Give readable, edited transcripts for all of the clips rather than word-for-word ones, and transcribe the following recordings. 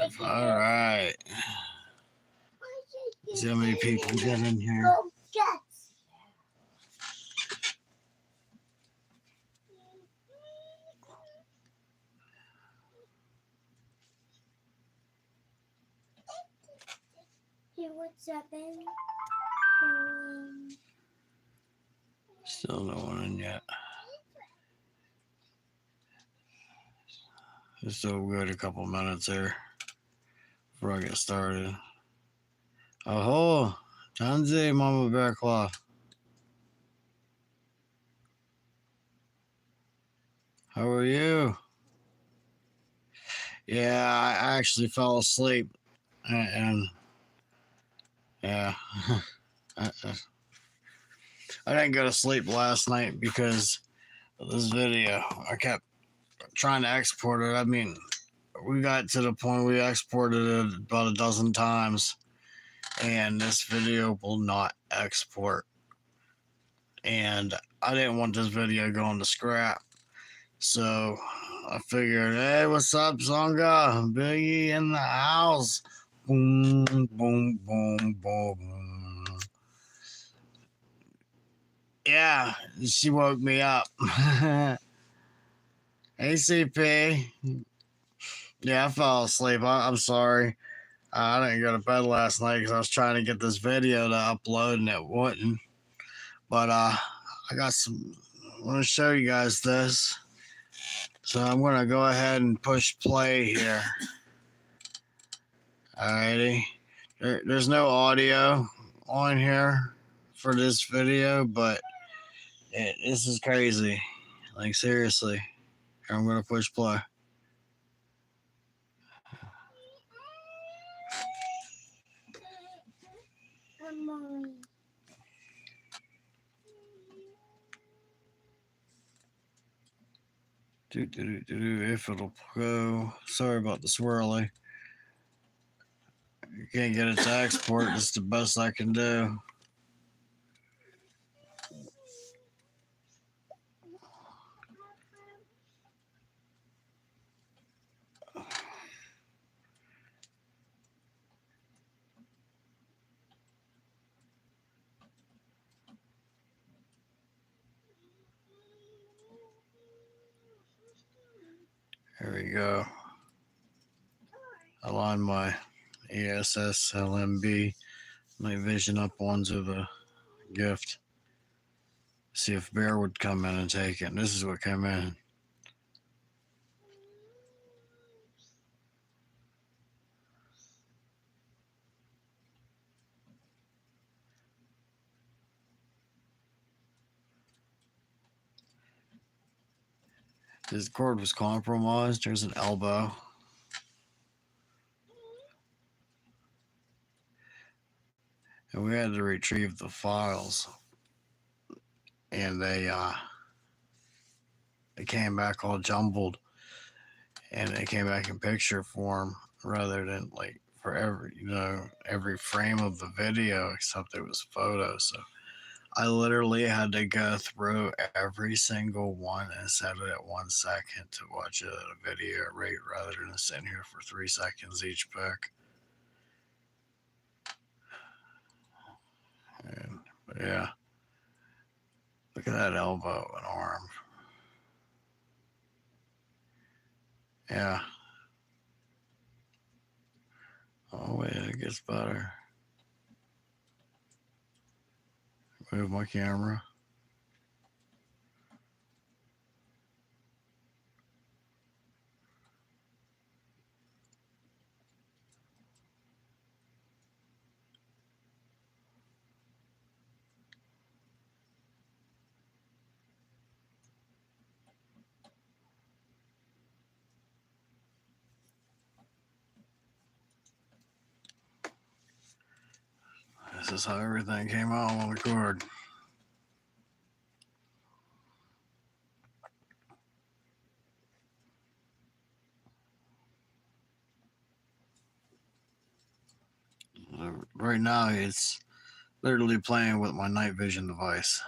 live. All right. See how many people get in here. What's up, Still no one in yet. Still good. A couple minutes there before I get started. Oh, Tanzi, Mama Bear Claw. How are you? Yeah, I actually fell asleep, and yeah, I, I didn't go to sleep last night because of this video. I kept trying to export it. I mean, we got to the point we exported it about a dozen times, and this video will not export. And I didn't want this video going to scrap, so I figured, hey, what's up, Zonga? Biggie in the house. Boom, boom, boom, boom. Yeah, she woke me up. Hey, CP. Yeah, I fell asleep. I'm sorry. I didn't go to bed last night because I was trying to get this video to upload and it wouldn't. But I got some. I want to show you guys this. So I'm going to go ahead and push play here. Alrighty. There's no audio on here for this video, but this is crazy. Like, seriously. Here, I'm going to push play. If it'll go. Sorry about the swirly. You can't get it to export. It's the best I can do. Here we go. Align my ESS LMB night vision up onto the gift. See if Bear would come in and take it. And this is what came in. This cord was compromised. There's an elbow. And we had to retrieve the files. And they came back all jumbled. And they came back in picture form rather than like for every frame of the video, except it was photos. So I literally had to go through every single one and set it at 1 second to watch it at a video rate rather than sitting here for 3 seconds each pick. But yeah, look at that elbow and arm. Yeah. Oh wait, it gets better. Move my camera. This is how everything came out on the cord. Right now, it's literally playing with my night vision device.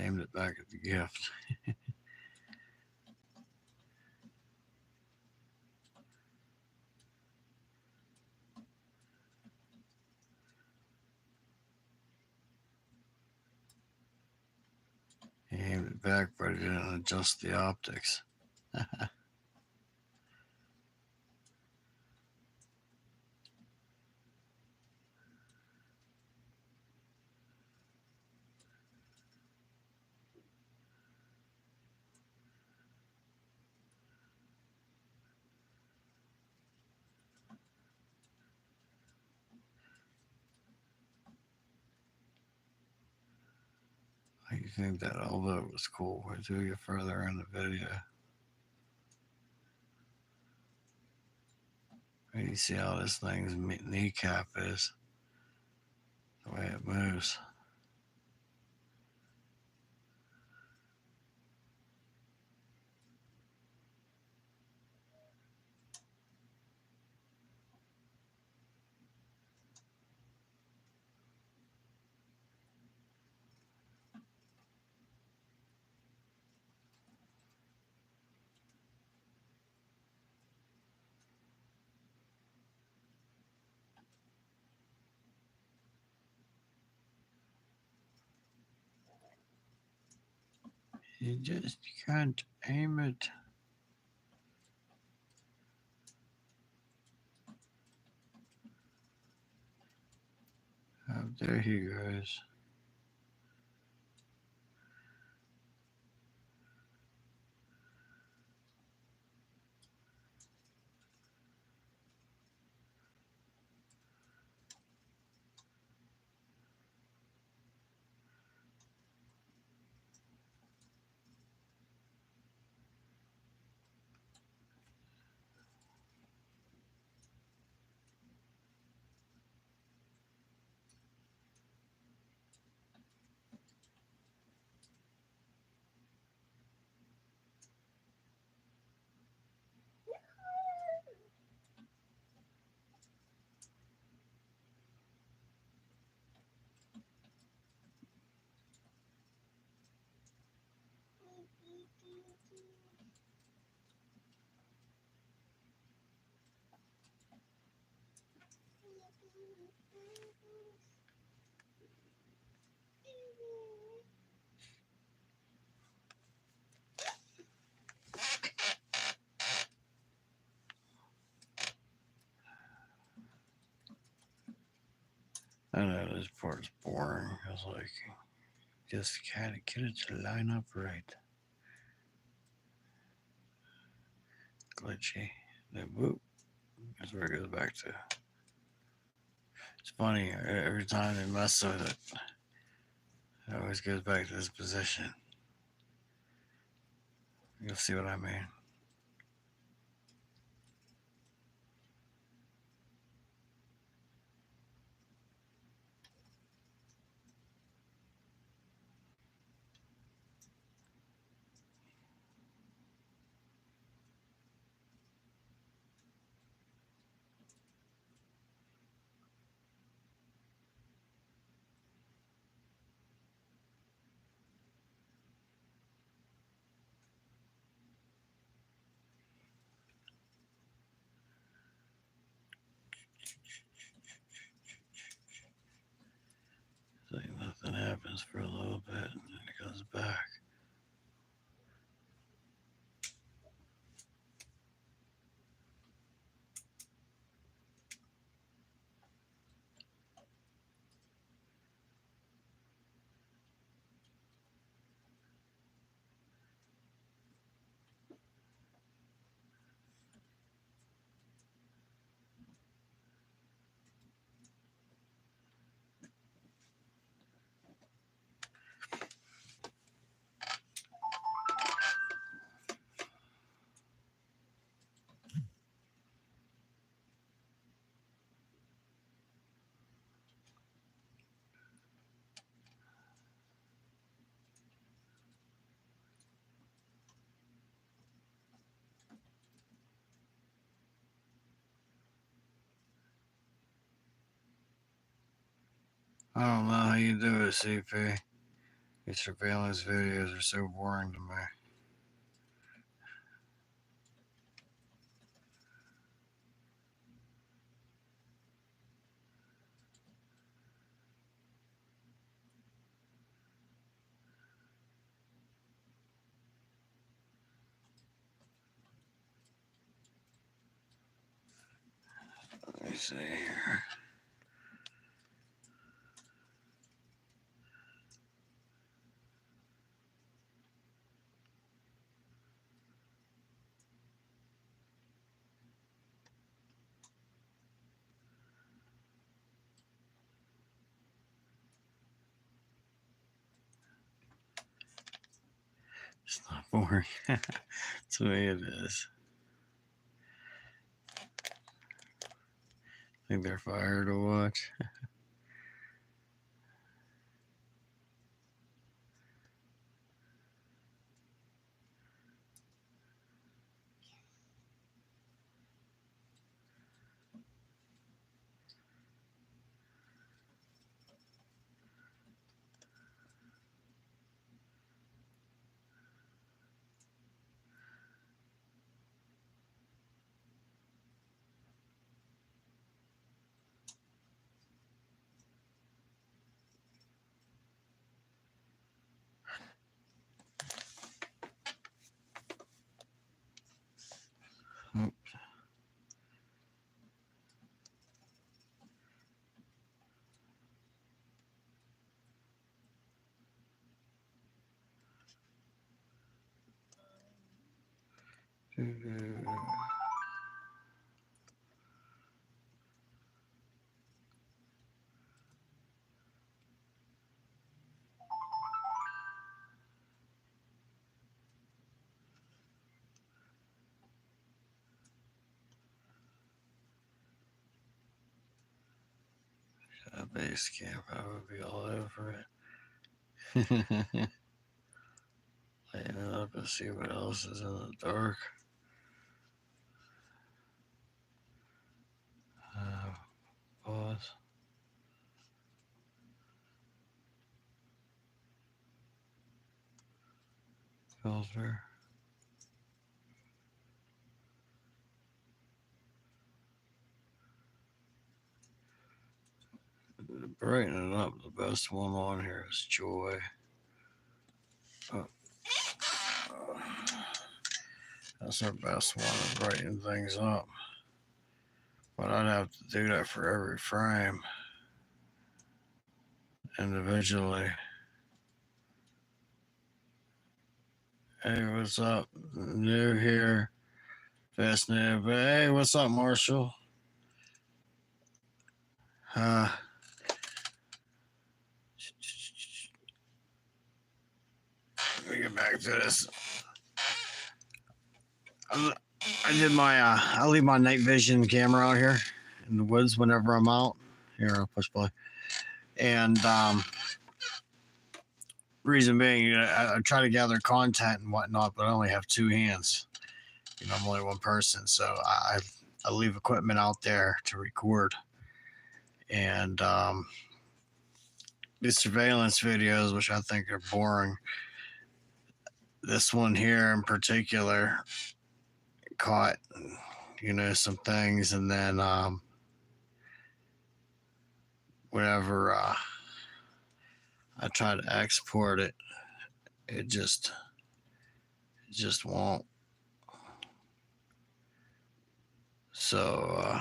aimed it back at the gift. He aimed it back, but he didn't adjust the optics. I think that elbow was cool. Wait till we get further in the video. You see how this thing's kneecap is, the way it moves. You just can't aim it. Oh, there he goes. I know this part's boring. I was like, just kind of get it to line up right. Glitchy. Then whoop. That's where it goes back to. It's funny, every time they mess with it always goes back to this position. You'll see what I mean. It's like nothing happens for a little bit and then it goes back. I don't know how you do it, CP. These surveillance videos are so boring to me. Let me see here. It's not boring. To me, it is. Think they're fire to watch. A base camp, I would be all over it. Lighten it up and see what else is in the dark. Pause. Filter. To brighten it up, the best one on here is Joy. That's our best one to brighten things up. But I'd have to do that for every frame individually. Hey, what's up? New here. Fast new. But hey, what's up, Marshall? Let me get back to this. I did my I leave my night vision camera out here in the woods whenever I'm out. Here, I'll push play. And reason being, I try to gather content and whatnot, but I only have two hands. I'm only one person, so I leave equipment out there to record. And these surveillance videos, which I think are boring. This one here in particular caught, some things, and then whenever I try to export it, it just won't. So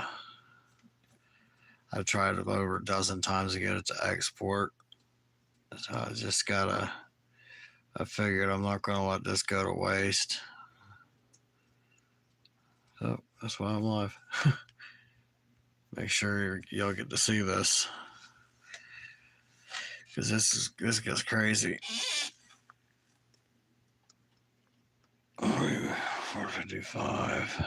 I've tried it over a dozen times to get it to export. So I figured I'm not going to let this go to waste. So that's why I'm live. Make sure y'all get to see this, because this gets crazy. 455.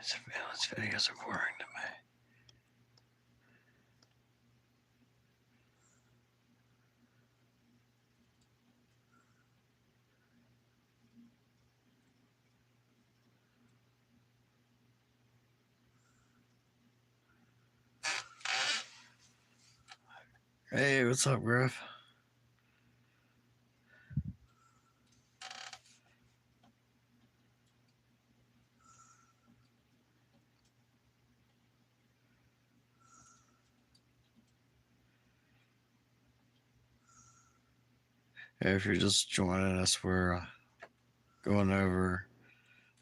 Surveillance videos are boring to me. Hey, what's up, Griff? Hey, if you're just joining us, we're going over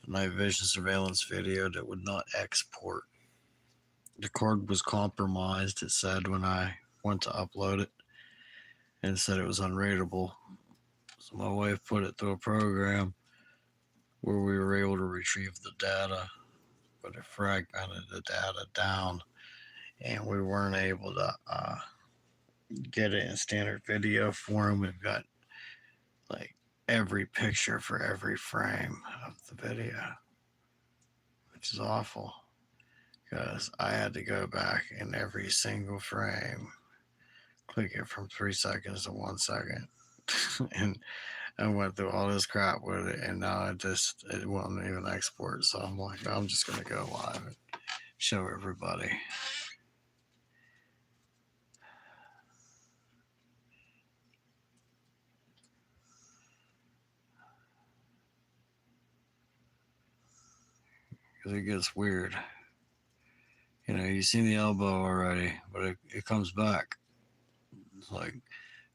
a night vision surveillance video that would not export. The card was compromised, it said when I went to upload it, and it said it was unreadable. So my wife put it through a program where we were able to retrieve the data, but it fragmented the data down, and we weren't able to get it in standard video form. We've got like every picture for every frame of the video, which is awful because I had to go back in every single frame, click it from 3 seconds to 1 second, and I went through all this crap with it, and now it won't even export. So I'm like, I'm just gonna go live and show everybody. Because it gets weird. You know, you've seen the elbow already, but it comes back. It's like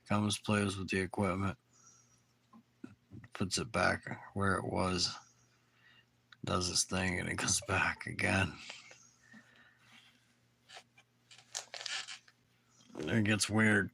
comes, plays with the equipment, puts it back where it was, does its thing, and it comes back again. It gets weird.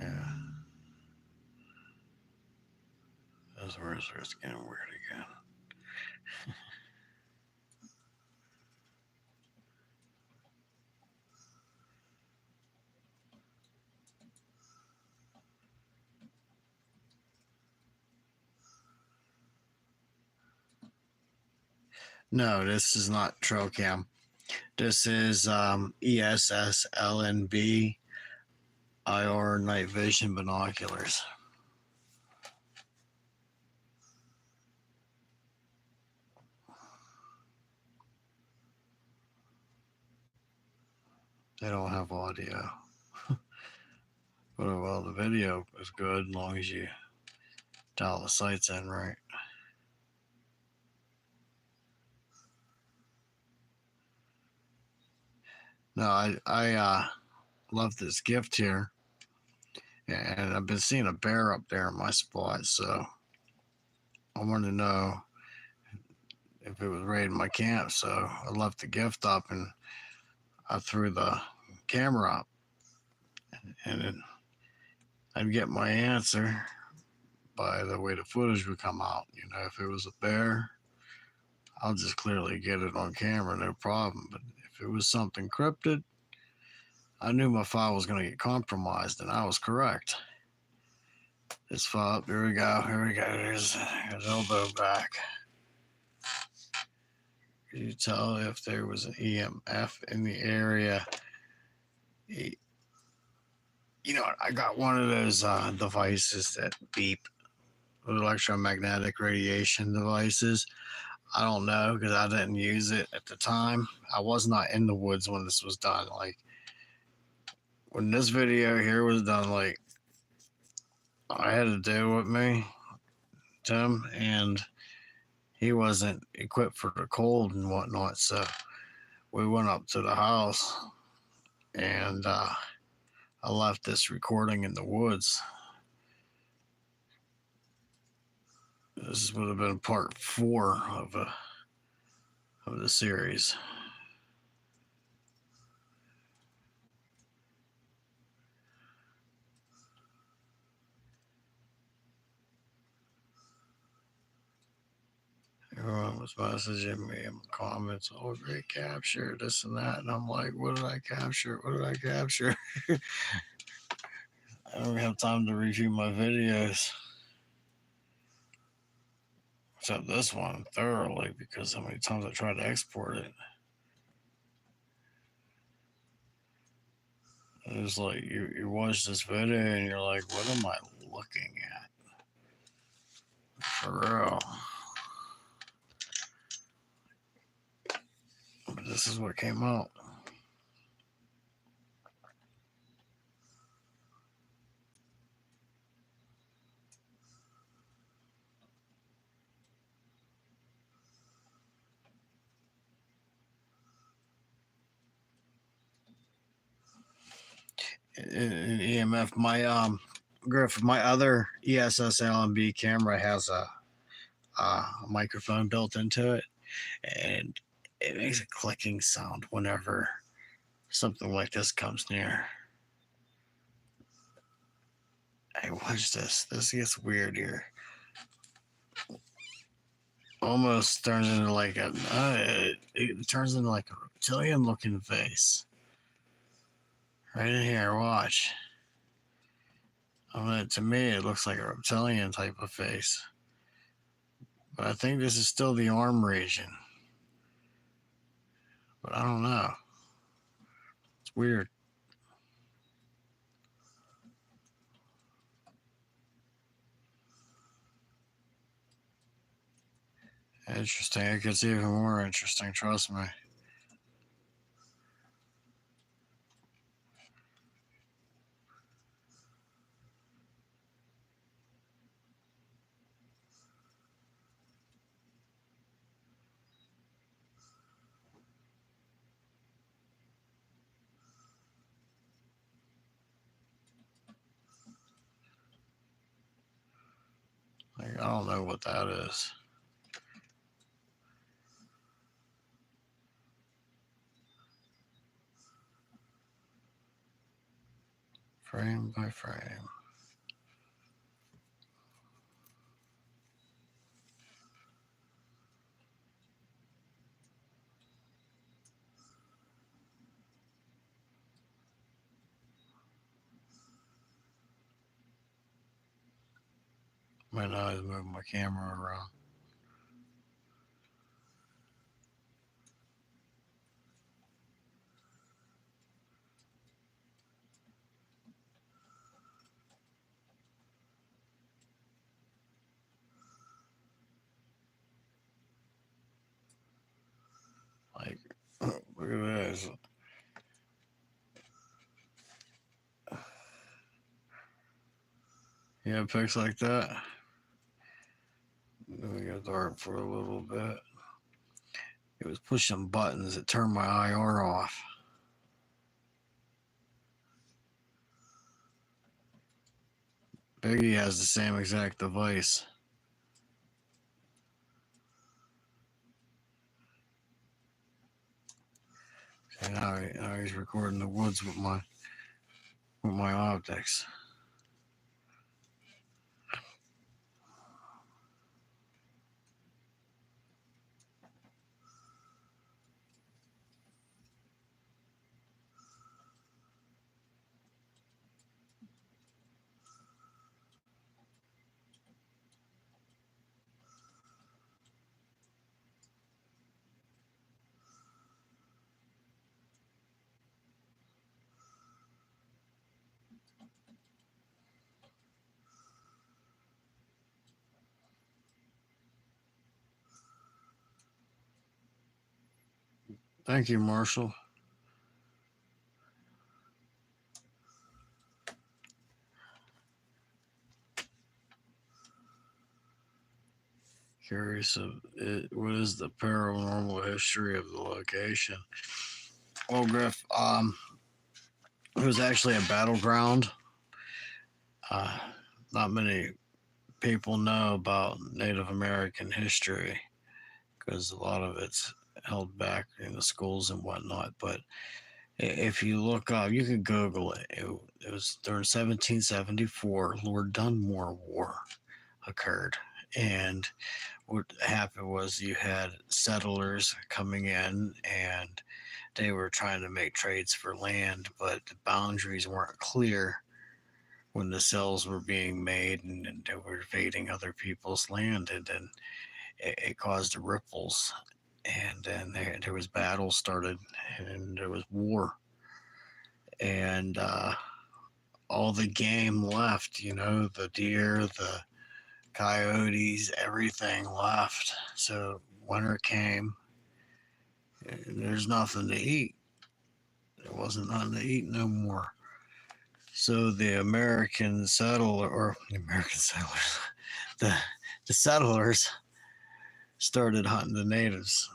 Yeah, that's where it starts getting weird again. No, this is not trail cam. This is ESSLNB IR night vision binoculars. They don't have audio. But well, the video is good as long as you dial the sights in right. No, I love this gift here, and I've been seeing a bear up there in my spot, so I wanted to know if it was raiding my camp. So I left the gift up and I threw the camera up, and then I'd get my answer by the way the footage would come out. You know, if it was a bear, I'll just clearly get it on camera, no problem. But if it was something cryptid, I knew my file was going to get compromised, and I was correct. This file, here we go, There's his elbow back. Could you tell if there was an EMF in the area? You know, I got one of those devices that beep, electromagnetic radiation devices. I don't know because I didn't use it at the time. I was not in the woods when this was done. Like when this video here was done, like I had to deal with me, Tim, and he wasn't equipped for the cold and whatnot. So we went up to the house, and I left this recording in the woods. This would have been part 4 of the series. Everyone was messaging me in the comments, oh, great capture, this and that. And I'm like, what did I capture? What did I capture? I don't have time to review my videos. Except this one thoroughly because how many times I tried to export it. It was like you watch this video and you're like, what am I looking at? For real. But this is what came out. In EMF, my Griff, my other ESS LMB camera has a microphone built into it, and it makes a clicking sound whenever something like this comes near. Hey, watch this. This gets weird here. Almost turns into like it turns into like a reptilian looking face. Right in here, watch. To me, it looks like a reptilian type of face. But I think this is still the arm region. But I don't know. It's weird. Interesting. It gets even more interesting, trust me. Like, I don't know what that is. Frame by frame. Might not always move my camera around. Like, look at this. Yeah, pics like that. Let me go dark for a little bit. It was pushing buttons that turned my IR off. Biggie has the same exact device. Okay, now he's recording the woods with my optics. Thank you, Marshall. Curious of it, what is the paranormal history of the location? Well, Griff, it was actually a battleground. Uh, Not many people know about Native American history because a lot of it's held back in the schools and whatnot. But if you look up, you can Google it. It was during 1774, Lord Dunmore War occurred. And what happened was you had settlers coming in and they were trying to make trades for land, but the boundaries weren't clear. when the cells were being made and they were invading other people's land, and then it caused ripples, and then there was battles started, and there was war, and all the game left. You know, the deer, the coyotes, everything left. So winter came, and there's nothing to eat. There wasn't nothing to eat no more. So the American settler, or the American settlers, the the settlers started hunting the natives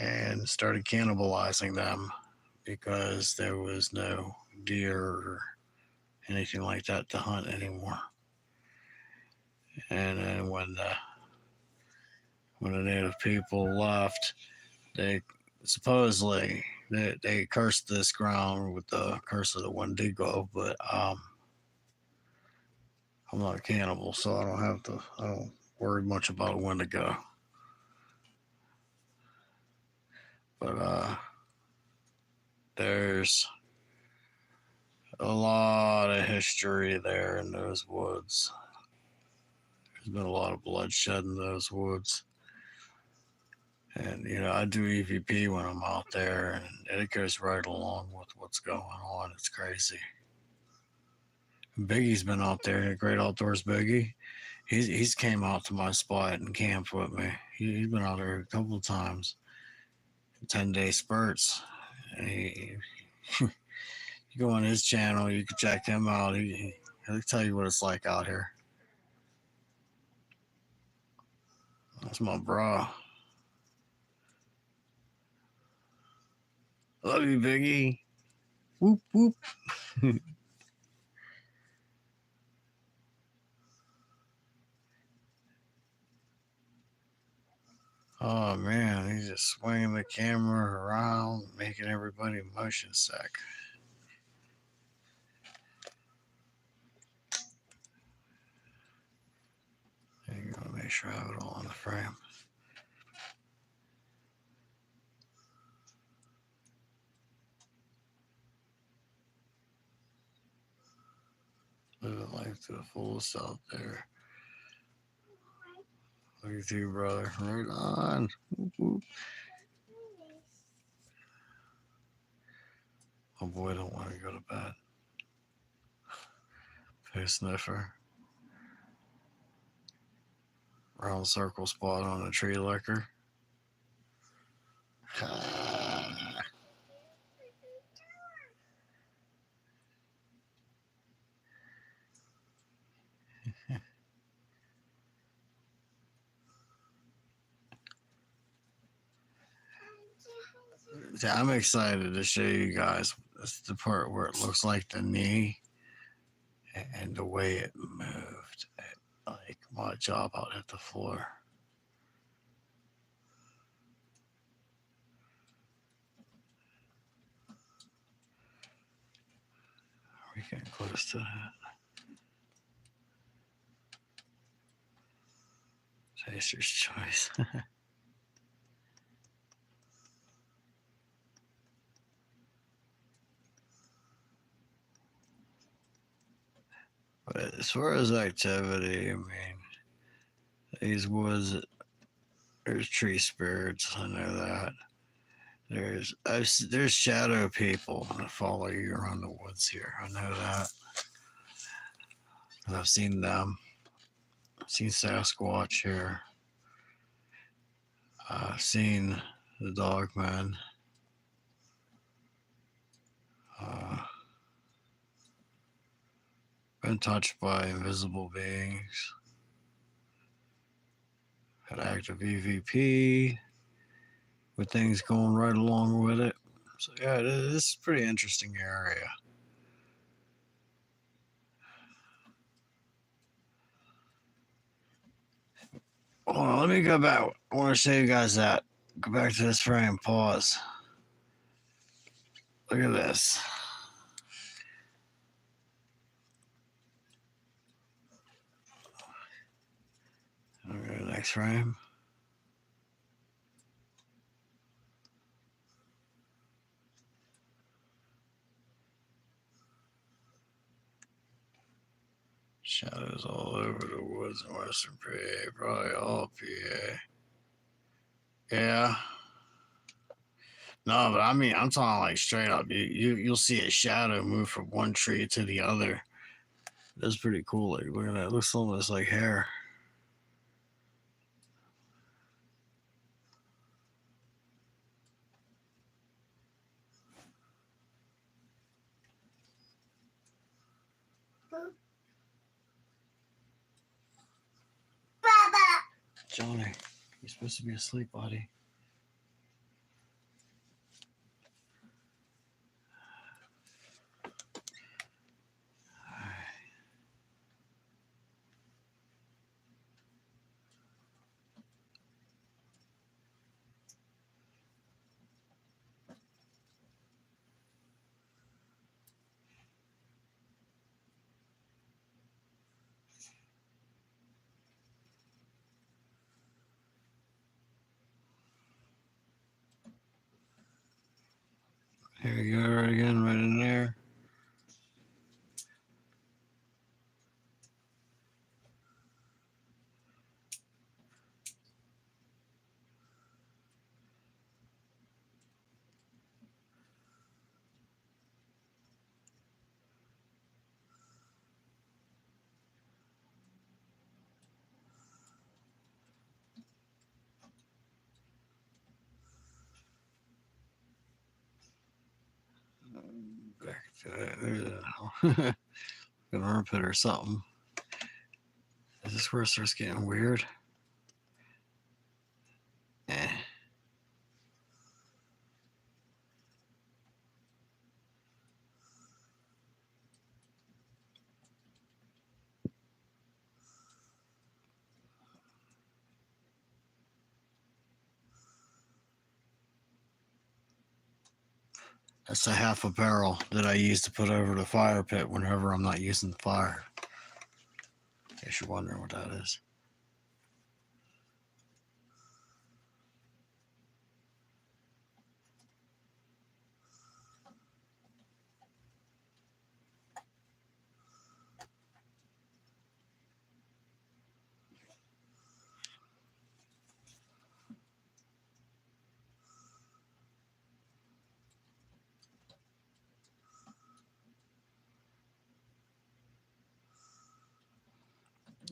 and started cannibalizing them because there was no deer or anything like that to hunt anymore. And then when the native people left, they supposedly they cursed this ground with the curse of the Wendigo, but I'm not a cannibal, so I don't worry much about a Wendigo. But there's a lot of history there in those woods. There's been a lot of bloodshed in those woods. And, you know, I do EVP when I'm out there, and it goes right along with what's going on. It's crazy. Biggie's been out there, Great Outdoors Biggie. He's came out to my spot and camped with me. He's been out there a couple of times, 10-day spurts. And you go on his channel, you can check him out. He'll tell you what it's like out here. That's my bro. Love you, Biggie. Whoop whoop. Oh man, he's just swinging the camera around, making everybody motion sick. There you go. Make sure I have it all in the frame. Living life to the fullest out there. Look at you, brother. Right on. Whoop, whoop. Oh boy, don't want to go to bed. Face sniffer. Round circle spot on a tree licker. Yeah, I'm excited to show you guys. That's the part where it looks like the knee and the way it moved. Like my job out at the floor. We're getting close to that. Taster's choice. But as far as activity, I mean, these woods, there's tree spirits. I know that. There's shadow people that follow you around the woods here. I know that. I've seen them. I've seen Sasquatch here. I've seen the Dogman. Uh, been touched by invisible beings. Had active EVP with things going right along with it. So yeah, this is a pretty interesting area. Hold on, let me go back. I want to show you guys that. Go back to this frame. Pause. Look at this. I'll go to the next frame. all over the woods in Western PA, probably all PA. Yeah. No, but I mean, I'm talking like straight up. You'll see a shadow move from one tree to the other. That's pretty cool. Like, look at that. It looks almost like hair. Baba. Johnny, you're supposed to be asleep, buddy. Here you go, right again, right in there. Back to that. There's a an armpit or something. Is this where it starts getting weird? Eh. That's a half a barrel that I use to put over the fire pit whenever I'm not using the fire. In case you're wondering what that is.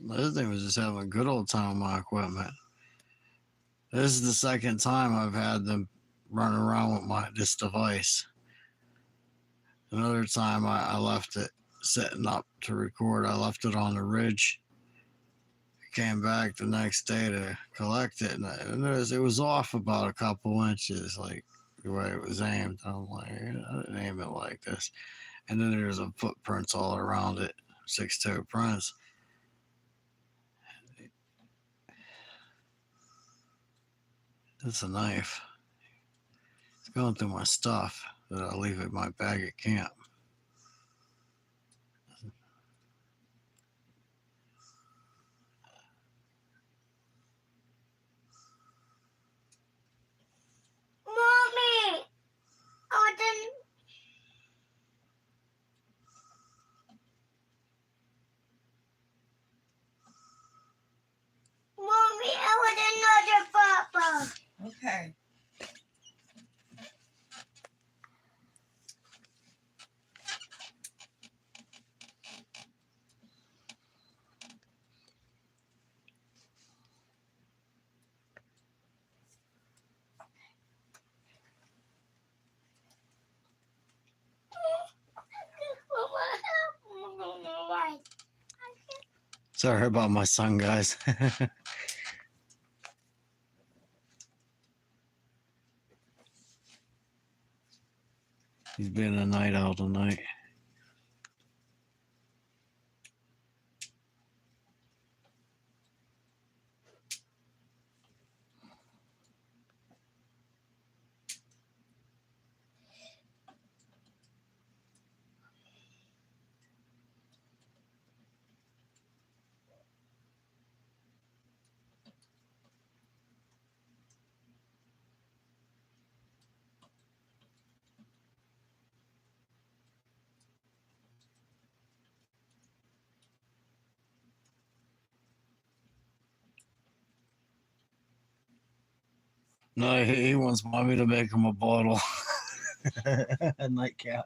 The other thing was just having a good old time with my equipment. This is the second time I've had them run around with this device. Another time I left it setting up to record. I left it on the ridge. Came back the next day to collect it, and I noticed it was off about a couple inches, like the way it was aimed. I'm like, I didn't aim it like this. And then there's a footprints all around it, 6-toe prints. It's a knife. It's going through my stuff that I leave in my bag at camp. Mommy. Oh, then. Mommy, I want another papa. Okay. Sorry about my son, guys. He's been a night owl tonight. No, he wants mommy to make him a bottle. A nightcap.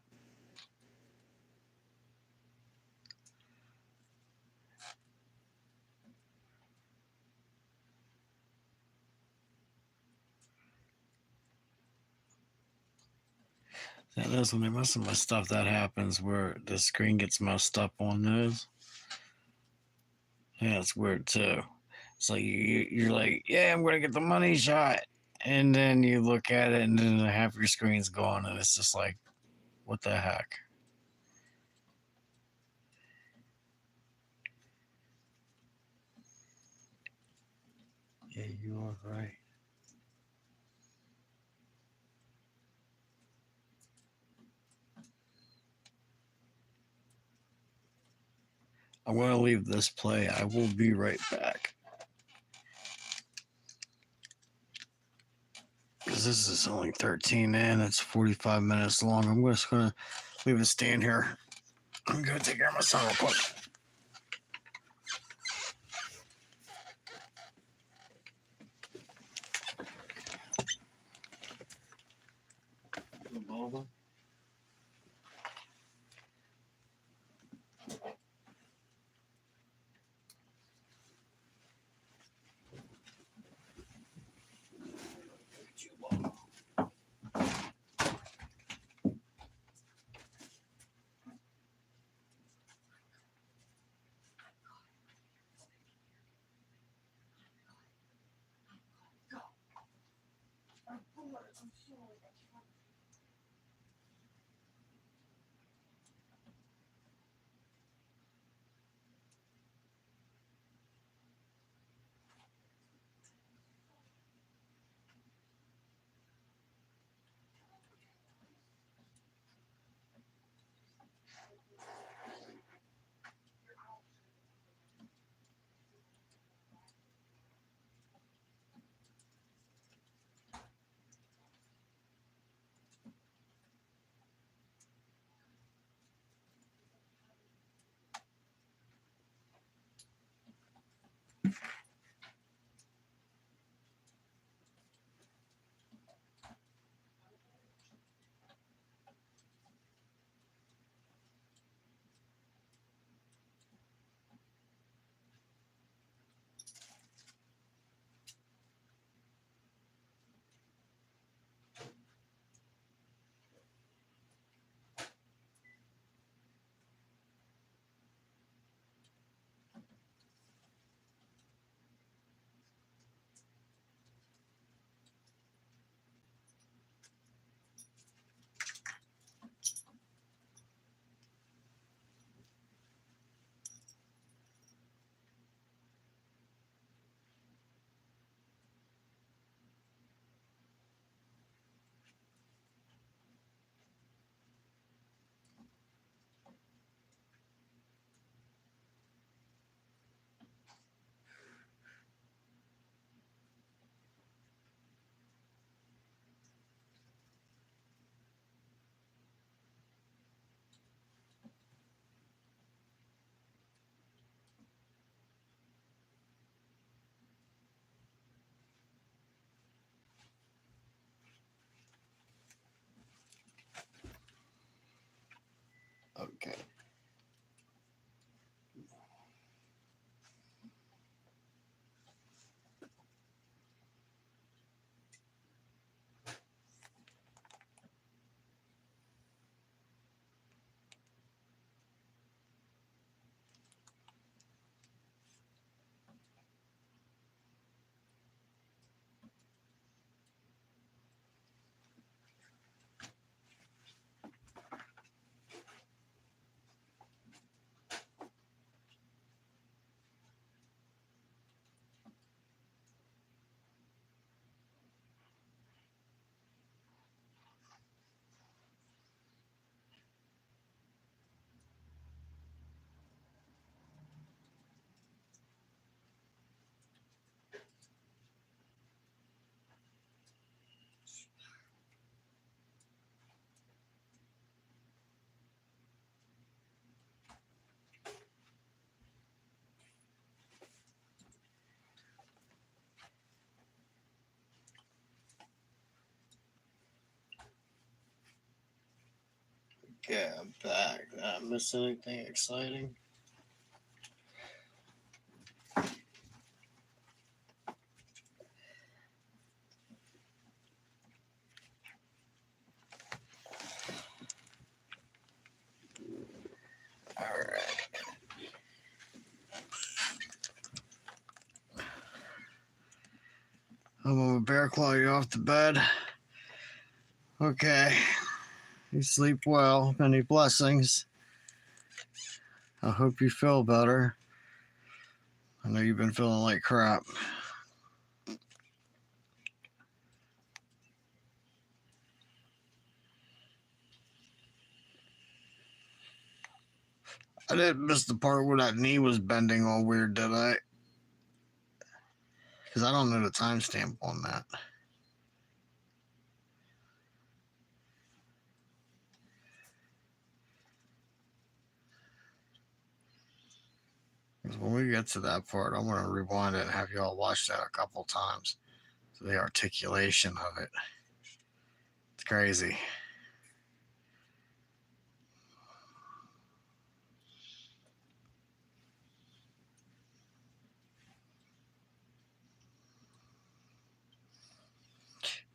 That is when they're messing with stuff that happens where the screen gets messed up on those. Yeah, it's weird too. It's like you're like, yeah, I'm gonna get the money shot, and then you look at it, and then half your screen's gone, and it's just like, what the heck? Yeah, you are right. I'm gonna leave this play. I will be right back. Because this is only 13 in, it's 45 minutes long. I'm just gonna leave it stand here. I'm gonna take care of my son real quick. Okay. Okay, I'm back. Did I miss anything exciting? Alright. I'm gonna bear claw you off the bed. Okay. You sleep well. Many blessings. I hope you feel better. I know you've been feeling like crap. I didn't miss the part where that knee was bending all weird, did I? Because I don't know the timestamp on that. Because when we get to that part, I'm going to rewind it and have y'all watch that a couple times. So the articulation of it. It's crazy.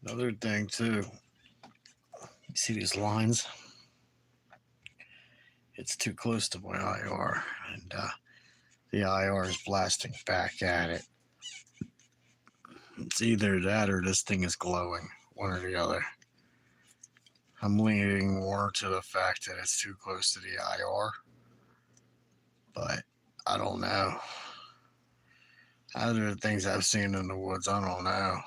Another thing, too. You see these lines? It's too close to my IR. And the IR is blasting back at it. It's either that or this thing is glowing. One or the other. I'm leaning more to the fact that it's too close to the IR. But I don't know. Other things I've seen in the woods, I don't know.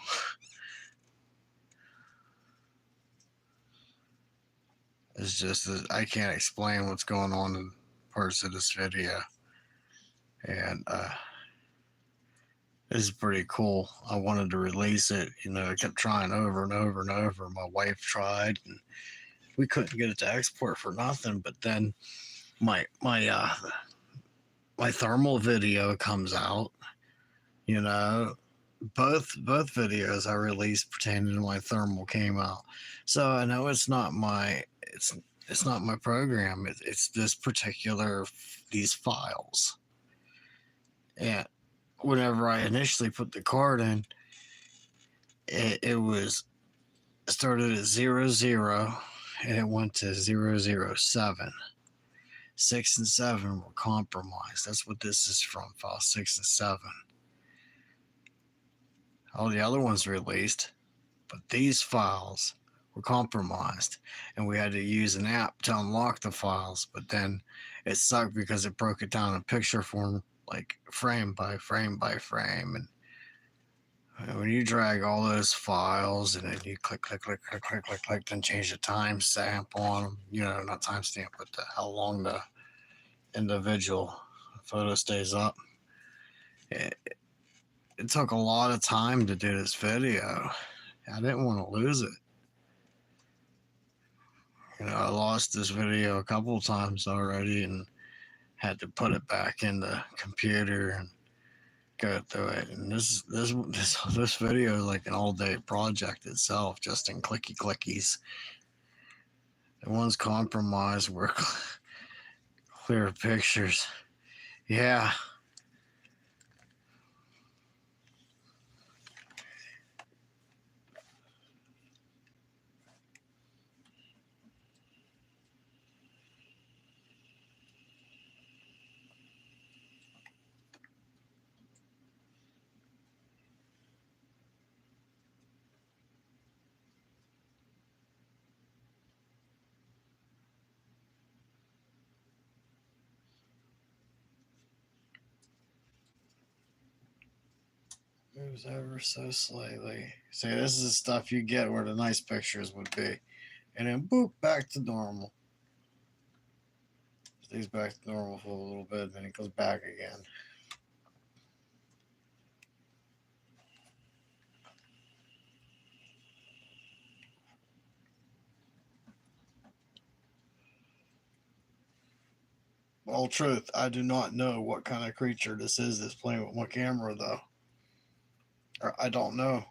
It's just that I can't explain what's going on in parts of this video. And this is pretty cool. I wanted to release it. You know, I kept trying over and over and over. My wife tried, and we couldn't get it to export for nothing. But then my thermal video comes out. You know, both videos I released pertaining to my thermal came out. So I know it's not my program. It's this particular these files. And whenever I initially put the card in, it was started at 00 and it went to 007. 6 and 7 were compromised. That's what this is from, file 6 and 7. All the other ones released, but these files were compromised, and we had to use an app to unlock the files. But then it sucked because it broke it down in picture form, like frame by frame by frame. And when you drag all those files and then you click, then change the timestamp on them, you know, not timestamp, but how long the individual photo stays up. It took a lot of time to do this video. I didn't want to lose it. You know, I lost this video a couple of times already and had to put it back in the computer and go through it. And this video is like an all-day project itself, just in clickies. The ones compromised were clear pictures. Yeah. Moves ever so slightly. See, this is the stuff you get where the nice pictures would be. And then boop, back to normal. Stays back to normal for a little bit, then it goes back again. All truth, I do not know what kind of creature this is that's playing with my camera, though. Or I don't know.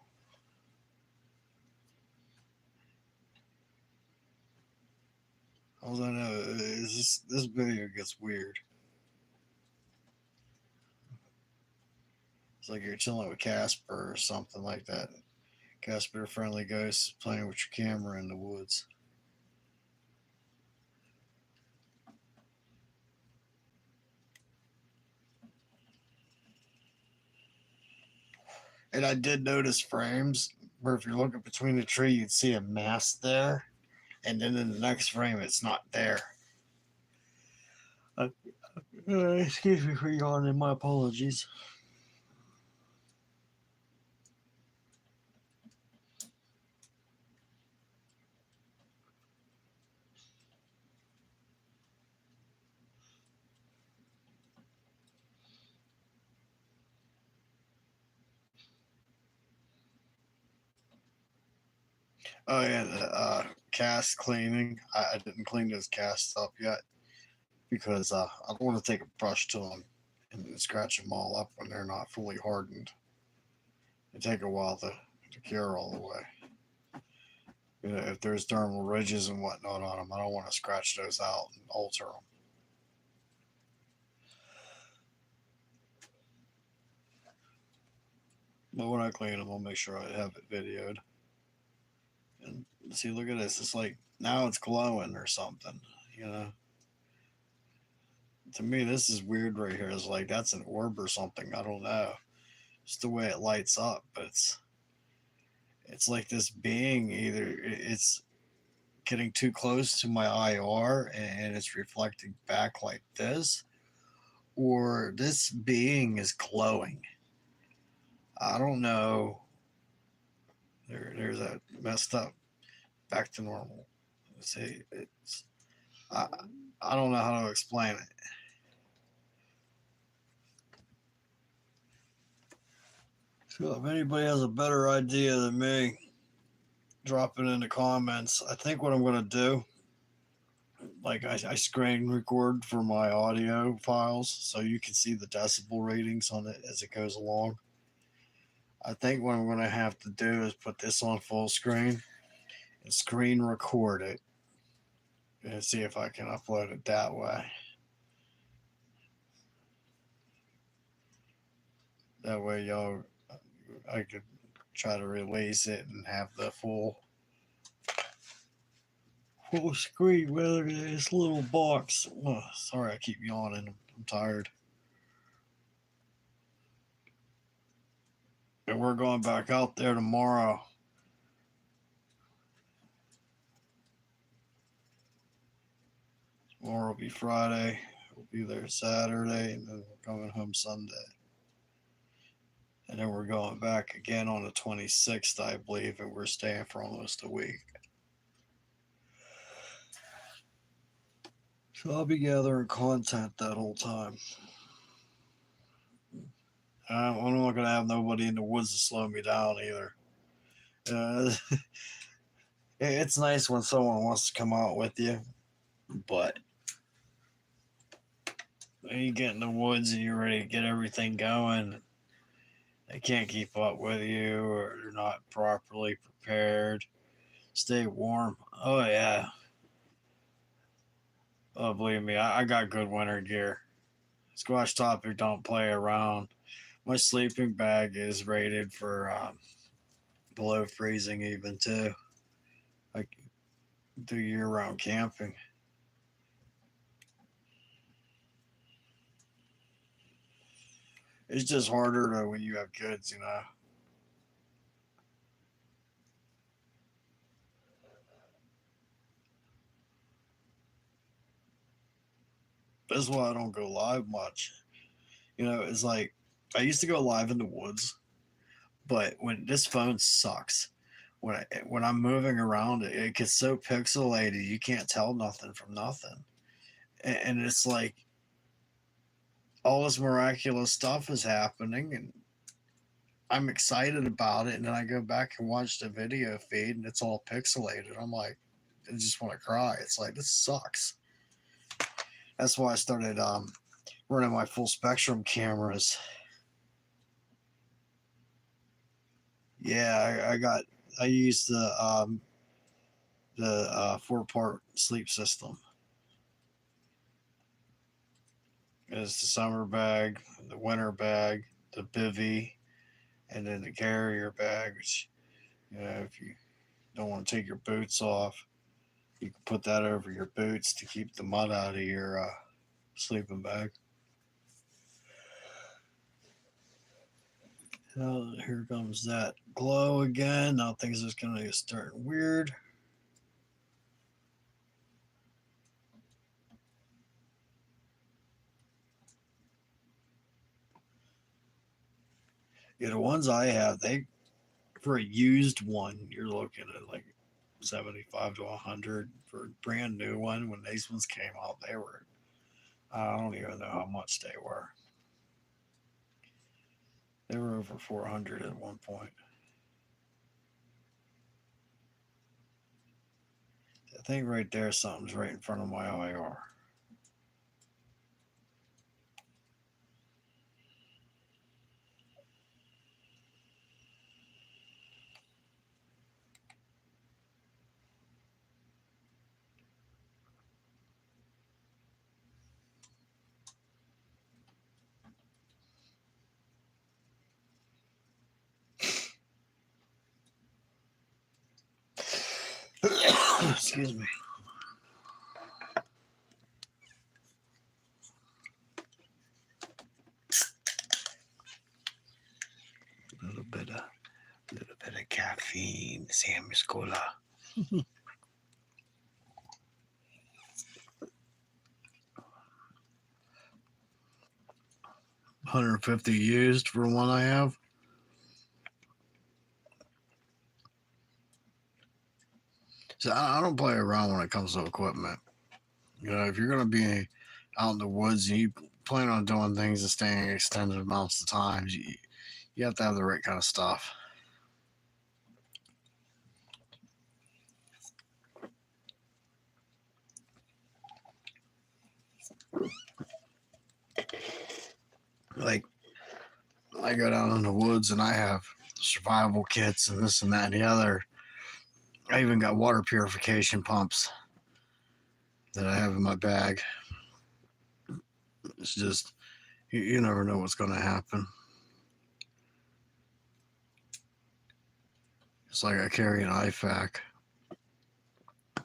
All I know is this video gets weird. It's like you're chilling with Casper or something like that. Casper, a friendly ghost, playing with your camera in the woods. And I did notice frames where if you're looking between the tree, you'd see a mask there, and then in the next frame, it's not there. Excuse me for yawning. My apologies. Oh yeah, the cast cleaning. I didn't clean those casts up yet because I don't want to take a brush to them and scratch them all up when they're not fully hardened. They take a while to cure all the way. You know, if there's dermal ridges and whatnot on them, I don't want to scratch those out and alter them. But when I clean them, I'll make sure I have it videoed. And see, look at this. It's like now it's glowing or something, you know. To me, this is weird right here. It's like that's an orb or something. I don't know. It's the way it lights up, but it's like this being either it's getting too close to my IR and it's reflecting back like this, or this being is glowing. I don't know. There's that messed up. Back to normal. See, it's I I don't know how to explain it. So if anybody has a better idea than me, drop it in the comments. I think what I'm gonna do, like I screen record for my audio files so you can see the decibel ratings on it as it goes along. I think what I'm gonna have to do is put this on full screen and screen record it and see if I can upload it that way. That way, y'all, I could try to release it and have the full screen rather than this little box. Oh, sorry, I keep yawning. I'm tired. And we're going back out there tomorrow. Tomorrow will be Friday. We'll be there Saturday, and then we're coming home Sunday. And then we're going back again on the 26th, I believe, and we're staying for almost a week. So I'll be gathering content that whole time. I'm not going to have nobody in the woods to slow me down either. It's nice when someone wants to come out with you, but when you get in the woods and you're ready to get everything going, they can't keep up with you or they're not properly prepared. Stay warm. Oh, yeah. Oh, believe me, I got good winter gear. Squash Topic don't play around. My sleeping bag is rated for below freezing, even too. I do year-round camping. It's just harder though when you have kids, you know. That's why I don't go live much. You know, it's like I used to go live in the woods, but when this phone sucks, when I'm moving around, it gets so pixelated you can't tell nothing from nothing, and it's like all this miraculous stuff is happening, and I'm excited about it, and then I go back and watch the video feed, and it's all pixelated. I'm like, I just want to cry. It's like this sucks. That's why I started running my full spectrum cameras. Yeah, I used the 4-part sleep system. is the summer bag, the winter bag, the bivy, and then the carrier bag. Which, if you don't want to take your boots off, you can put that over your boots to keep the mud out of your sleeping bag. Oh, here comes that glow again. Now things are going to get starting weird. Yeah, the ones I have, they for a used one, you're looking at like 75 to 100. For a brand new one. When these ones came out, they were, I don't even know how much they were. They were over 400 at one point. I think right there, something's right in front of my IR. Excuse me. A little bit of caffeine, Sammy's cola. 150 used for one I have. So I don't play around when it comes to equipment. If you're gonna be out in the woods and you plan on doing things and staying extended amounts of times, you have to have the right kind of stuff. Like I go down in the woods and I have survival kits and this and that and the other. I even got water purification pumps that I have in my bag. It's just you never know what's going to happen. It's like I carry an IFAC.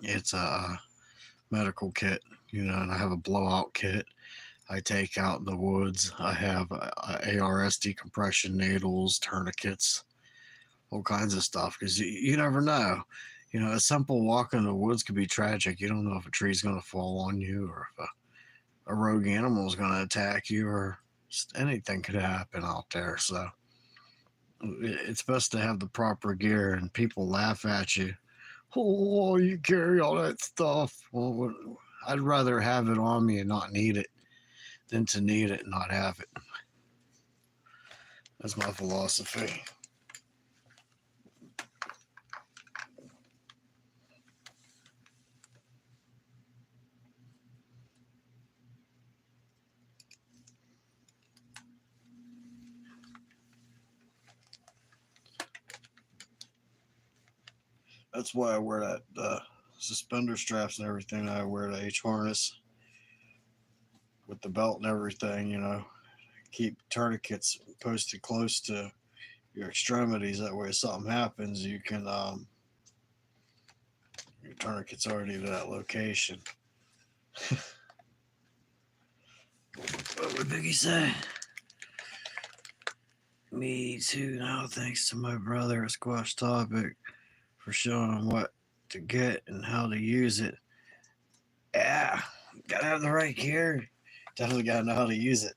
It's a medical kit, and I have a blowout kit. I take out in the woods. I have ARS decompression needles, tourniquets, all kinds of stuff because you never know. A simple walk in the woods could be tragic. You don't know if a tree's going to fall on you or if a rogue animal is going to attack you or just anything could happen out there. So it's best to have the proper gear, and people laugh at you. Oh, you carry all that stuff. Well, I'd rather have it on me and not need it than to need it and not have it. That's my philosophy. That's why I wear that suspender straps and everything. I wear the H harness with the belt and everything. Keep tourniquets posted close to your extremities. That way, if something happens, you can your tourniquet's already to that location. What would Biggie say? Me too. Now, thanks to my brother, Squash Topic, for showing him what to get and how to use it. Yeah, gotta have the right gear. Definitely gotta know how to use it.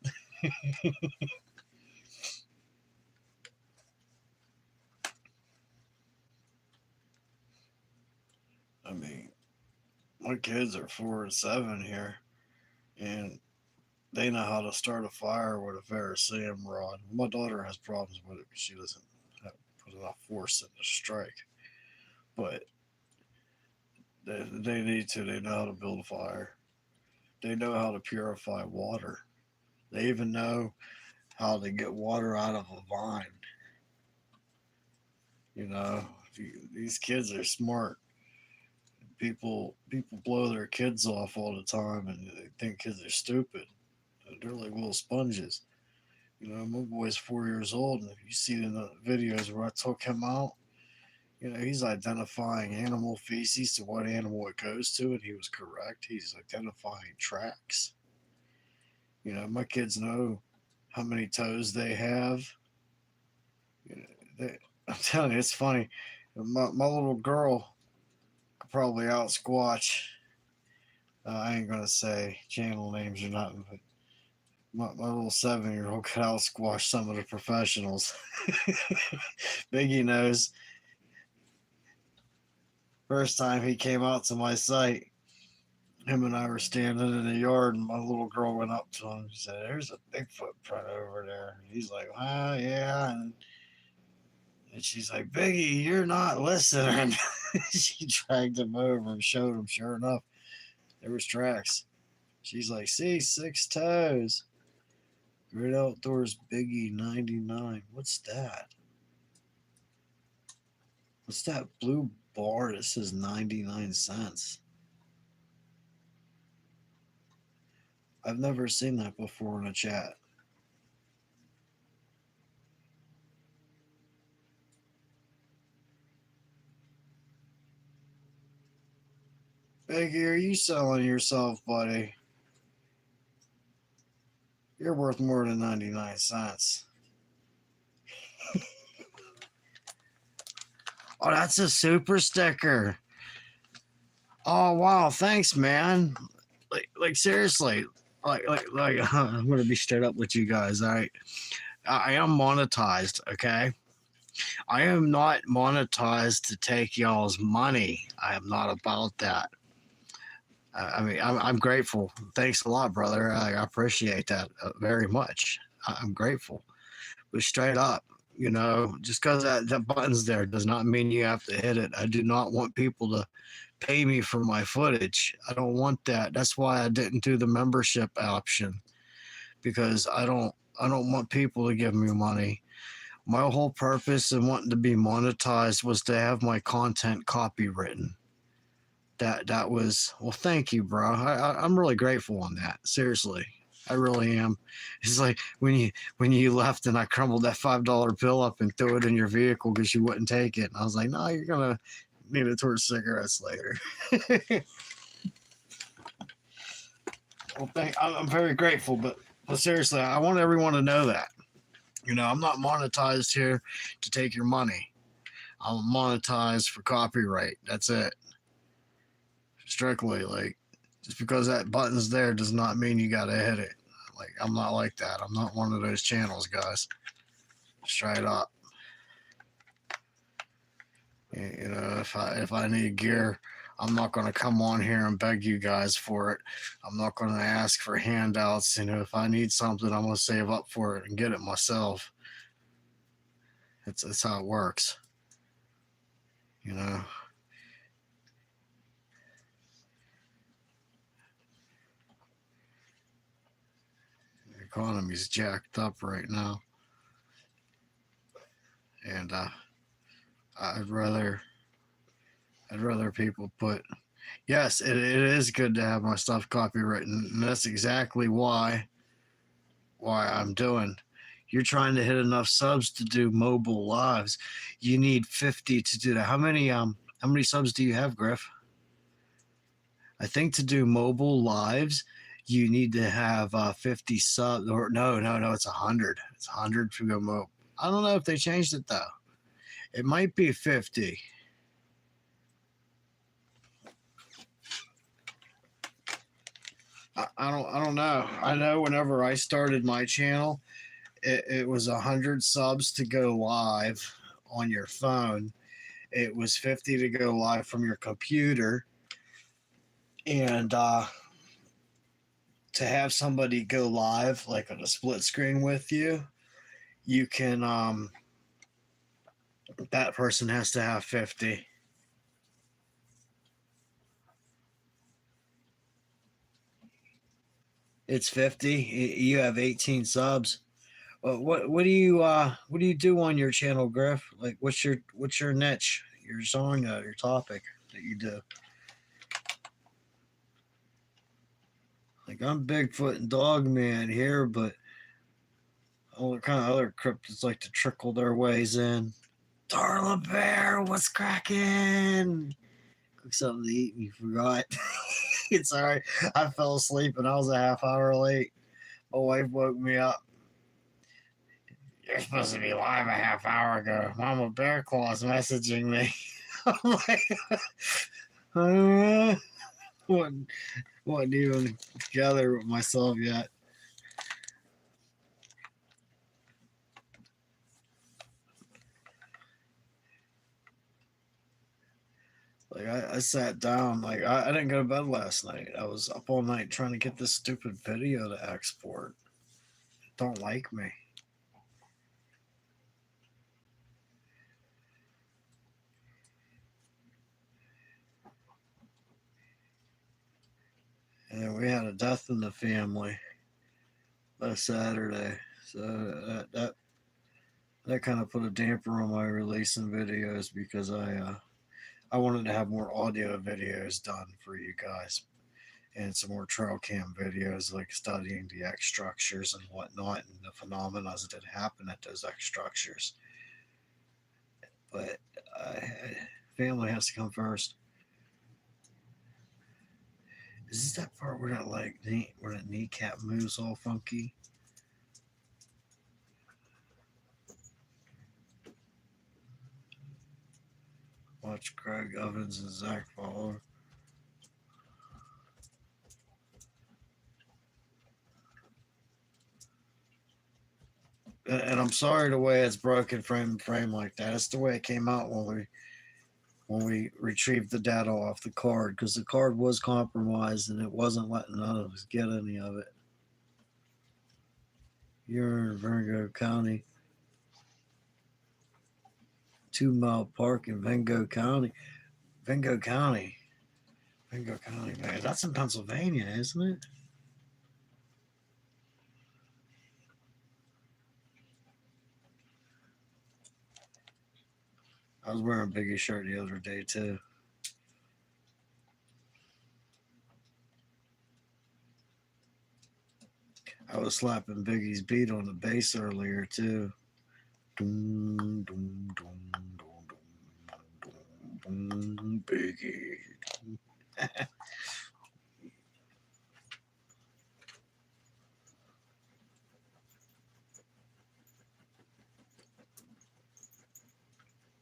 I mean, my kids are 4 and 7 here, and they know how to start a fire with a ferrocerium rod. My daughter has problems with it because she doesn't put enough force in the strike, but they need to. They know how to build a fire. They know how to purify water. They even know how to get water out of a vine. You know, these kids are smart. People blow their kids off all the time, and they think kids are stupid. They're like little sponges. You know, my boy's 4 years old, and if you see in the videos where I took him out, you know, he's identifying animal feces to what animal it goes to, and he was correct. He's identifying tracks. You know, my kids know how many toes they have. You know, I'm telling you, it's funny. My little girl could probably out squatch. I ain't gonna say channel names or nothing, but my little 7-year-old could out squash some of the professionals. Biggie knows. First time he came out to my site, him and I were standing in the yard, and my little girl went up to him and said, "There's a Bigfoot print over there." And he's like, "Ah, yeah." And she's like, "Biggie, you're not listening." She dragged him over and showed him. Sure enough, there was tracks. She's like, "See, 6 toes." Great Outdoors Biggie 99. What's that? What's that blue bar that says 99 cents? I've never seen that before in a chat. Biggie, are you selling yourself, buddy? You're worth more than 99 cents. Oh, that's a sticker. Oh, wow. Thanks, man. Like seriously. I'm going to be straight up with you guys. All right. I am monetized. Okay. I am not monetized to take y'all's money. I am not about that. I mean, I'm grateful. Thanks a lot, brother. I appreciate that very much. I'm grateful. But straight up, you know, just because that button's there does not mean you have to hit it. I do not want people to pay me for my footage. I don't want that. That's why I didn't do the membership option, because I don't want people to give me money. My whole purpose in wanting to be monetized was to have my content copywritten. That was, well, thank you, bro. I'm really grateful on that. Seriously, I really am. It's like when you left and I crumbled that $5 bill up and threw it in your vehicle because you wouldn't take it. And I was like, no, you're gonna need it towards cigarettes later. Well, I'm very grateful, but seriously, I want everyone to know that. You know, I'm not monetized here to take your money. I'm monetized for copyright. That's it. Strictly, like, just because that button's there does not mean you gotta hit it. Like, I'm not like that. I'm not one of those channels, guys. Straight up. You know, if I need gear, I'm not gonna come on here and beg you guys for it. I'm not gonna ask for handouts. You know, if I need something, I'm gonna save up for it and get it myself. It's how it works. You know. The economy's jacked up right now, and I'd rather people put. Yes, it is good to have my stuff copywritten, and that's exactly why I'm doing. You're trying to hit enough subs to do mobile lives. You need 50 to do that. How many subs do you have, Griff? I think to do mobile lives, you need to have 50 subs. Or no, it's 100. It's 100 to go mobile. I don't know if they changed it though. It might be 50. I don't know. I know whenever I started my channel, it was 100 subs to go live on your phone. It was 50 to go live from your computer, and to have somebody go live like on a split screen with you, you can that person has to have 50. It's 50. You have 18 subs. What do you do on your channel, Griff? Like, what's your niche, your song, your topic that you do? Like I'm Bigfoot and Dogman here, but all kind of other cryptids like to trickle their ways in. Darla Bear, what's cracking? Cook something to eat and you forgot. It's alright. I fell asleep and I was a half hour late. My wife woke me up. You're supposed to be live a half hour ago. Mama Bear Claw's messaging me. I'm like, wasn't even together with myself yet. Like I sat down, like I didn't go to bed last night. I was up all night trying to get this stupid video to export. It don't like me. And we had a death in the family last Saturday. So that kind of put a damper on my releasing videos because I wanted to have more audio videos done for you guys and some more trail cam videos like studying the X structures and whatnot and the phenomena that happen at those X structures. But family has to come first. Is this that part where that where that kneecap moves all funky? Watch Craig Evans and Zach Fowler. And I'm sorry the way it's broken frame to frame like that. It's the way it came out when we retrieved the data off the card because the card was compromised and it wasn't letting none of us get any of it. You're in Virgo County. 2 Mile Park in Vengo County. Vengo County. Vengo County, man. That's in Pennsylvania, isn't it? I was wearing Biggie's shirt the other day, too. I was slapping Biggie's beat on the bass earlier, too. Doom, doom, doom, doom, doom, doom, doom, Biggie.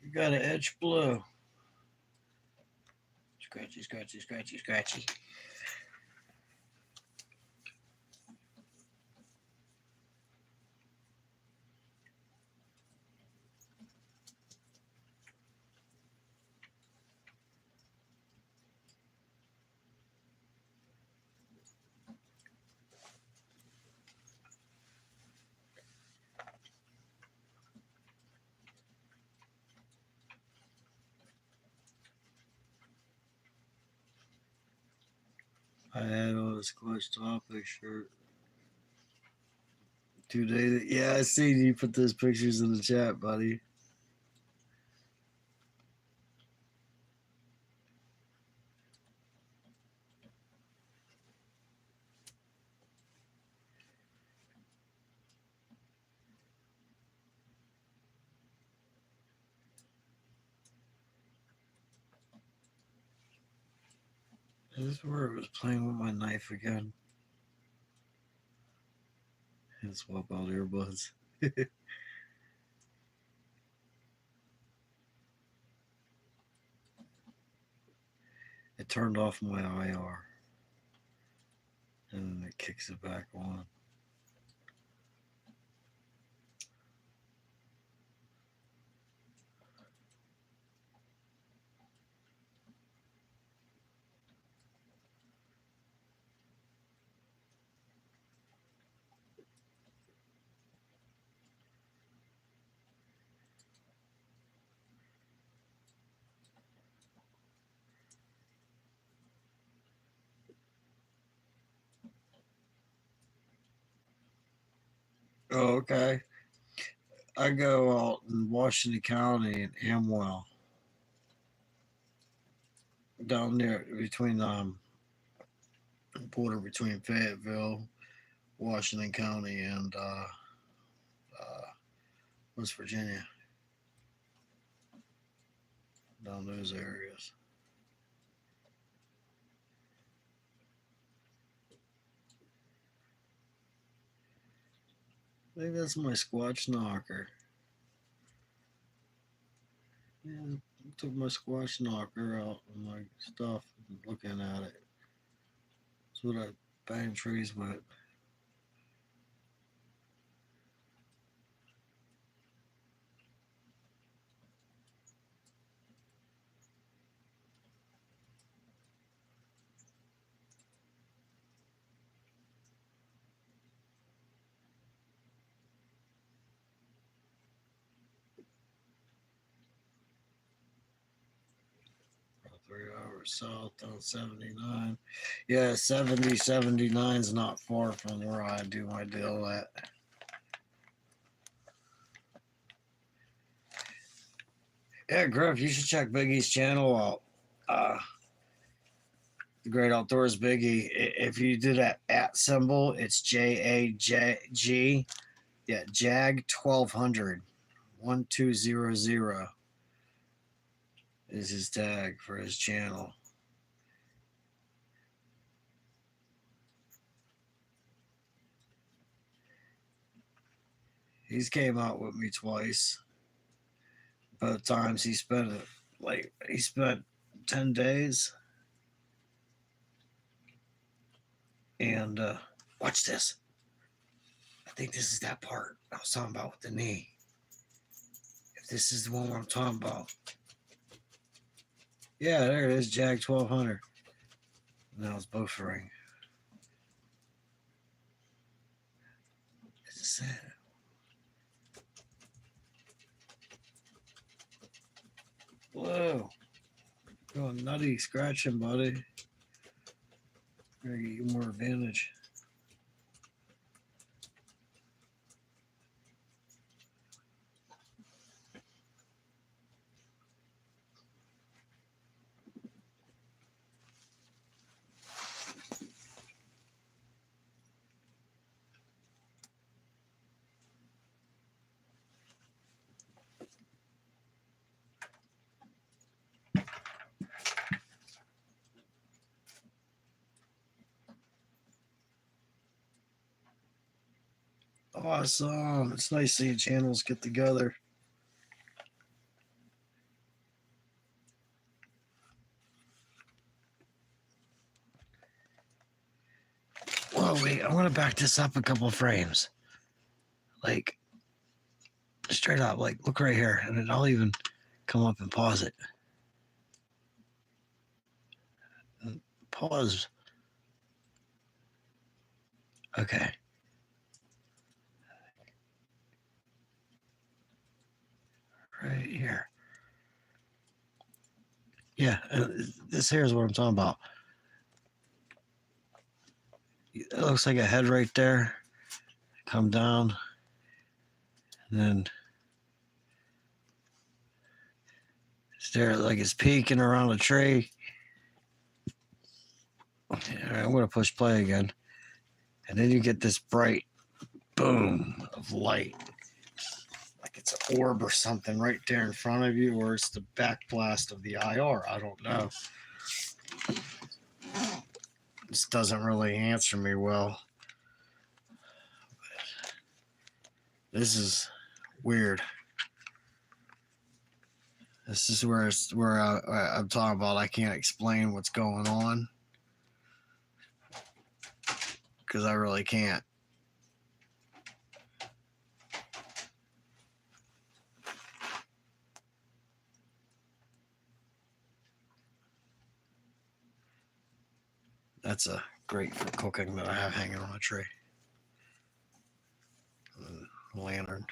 You got an edge blue. Scratchy, scratchy, scratchy, scratchy. I had on a Clutch Topic shirt. 2 days. Yeah, I seen you put those pictures in the chat, buddy. Is this where it was playing with my knife again? And swap out earbuds. It turned off my IR. And then it kicks it back on. Oh, okay. I go out in Washington County in Amwell. Down there between border between Fayetteville, Washington County, and West Virginia, down those areas. I think that's my Squatch knocker. Yeah, I took my Squatch knocker out and my stuff and looking at it. That's what I bang trees with. About 3 hours south on 79. Yeah, 79 is not far from where I do my deal at. Yeah, Griff, you should check Biggie's channel out. The Great Outdoors Biggie. If you do that at symbol, it's JAG. Yeah, JAG 1200 1200 is his tag for his channel. He's came out with me twice. Both times he spent he spent 10 days. And watch this. I think this is that part I was talking about with the knee. If this is the one I'm talking about. Yeah, there it is, Jag 1200. Now it's bowstring. It's a set. Whoa. Going nutty scratching, buddy. Gotta get you more advantage. Awesome. It's nice seeing channels get together. Whoa, wait. I want to back this up a couple frames. Like, straight up. Like, look right here. And then I'll even come up and pause it. Pause. Okay. Right here. Yeah, this here is what I'm talking about. It looks like a head right there. Come down. And then it's there like it's peeking around a tree. Okay, all right, I'm going to push play again. And then you get this bright boom of light. Like it's an orb or something right there in front of you, or it's the backblast of the IR. I don't know. This doesn't really answer me well. This is weird. This is where I'm talking about. I can't explain what's going on because I really can't. That's a grate for cooking that I have hanging on a tree. Lantern.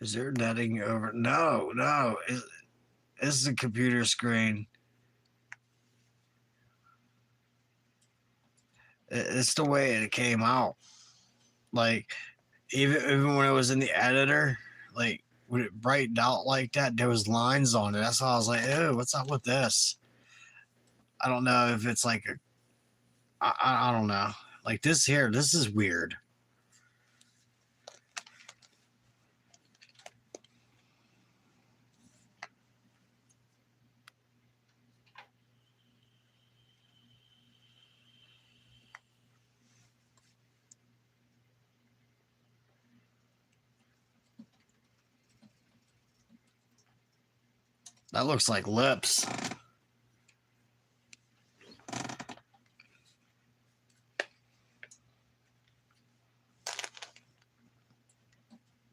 Is there netting over? No. Is This is a computer screen. It's the way it came out. Like even when it was in the editor, like when it brightened out like that, there was lines on it. That's why I was like, "Ew, what's up with this?" I don't know if it's like a, I don't know. Like this here, this is weird. That looks like lips.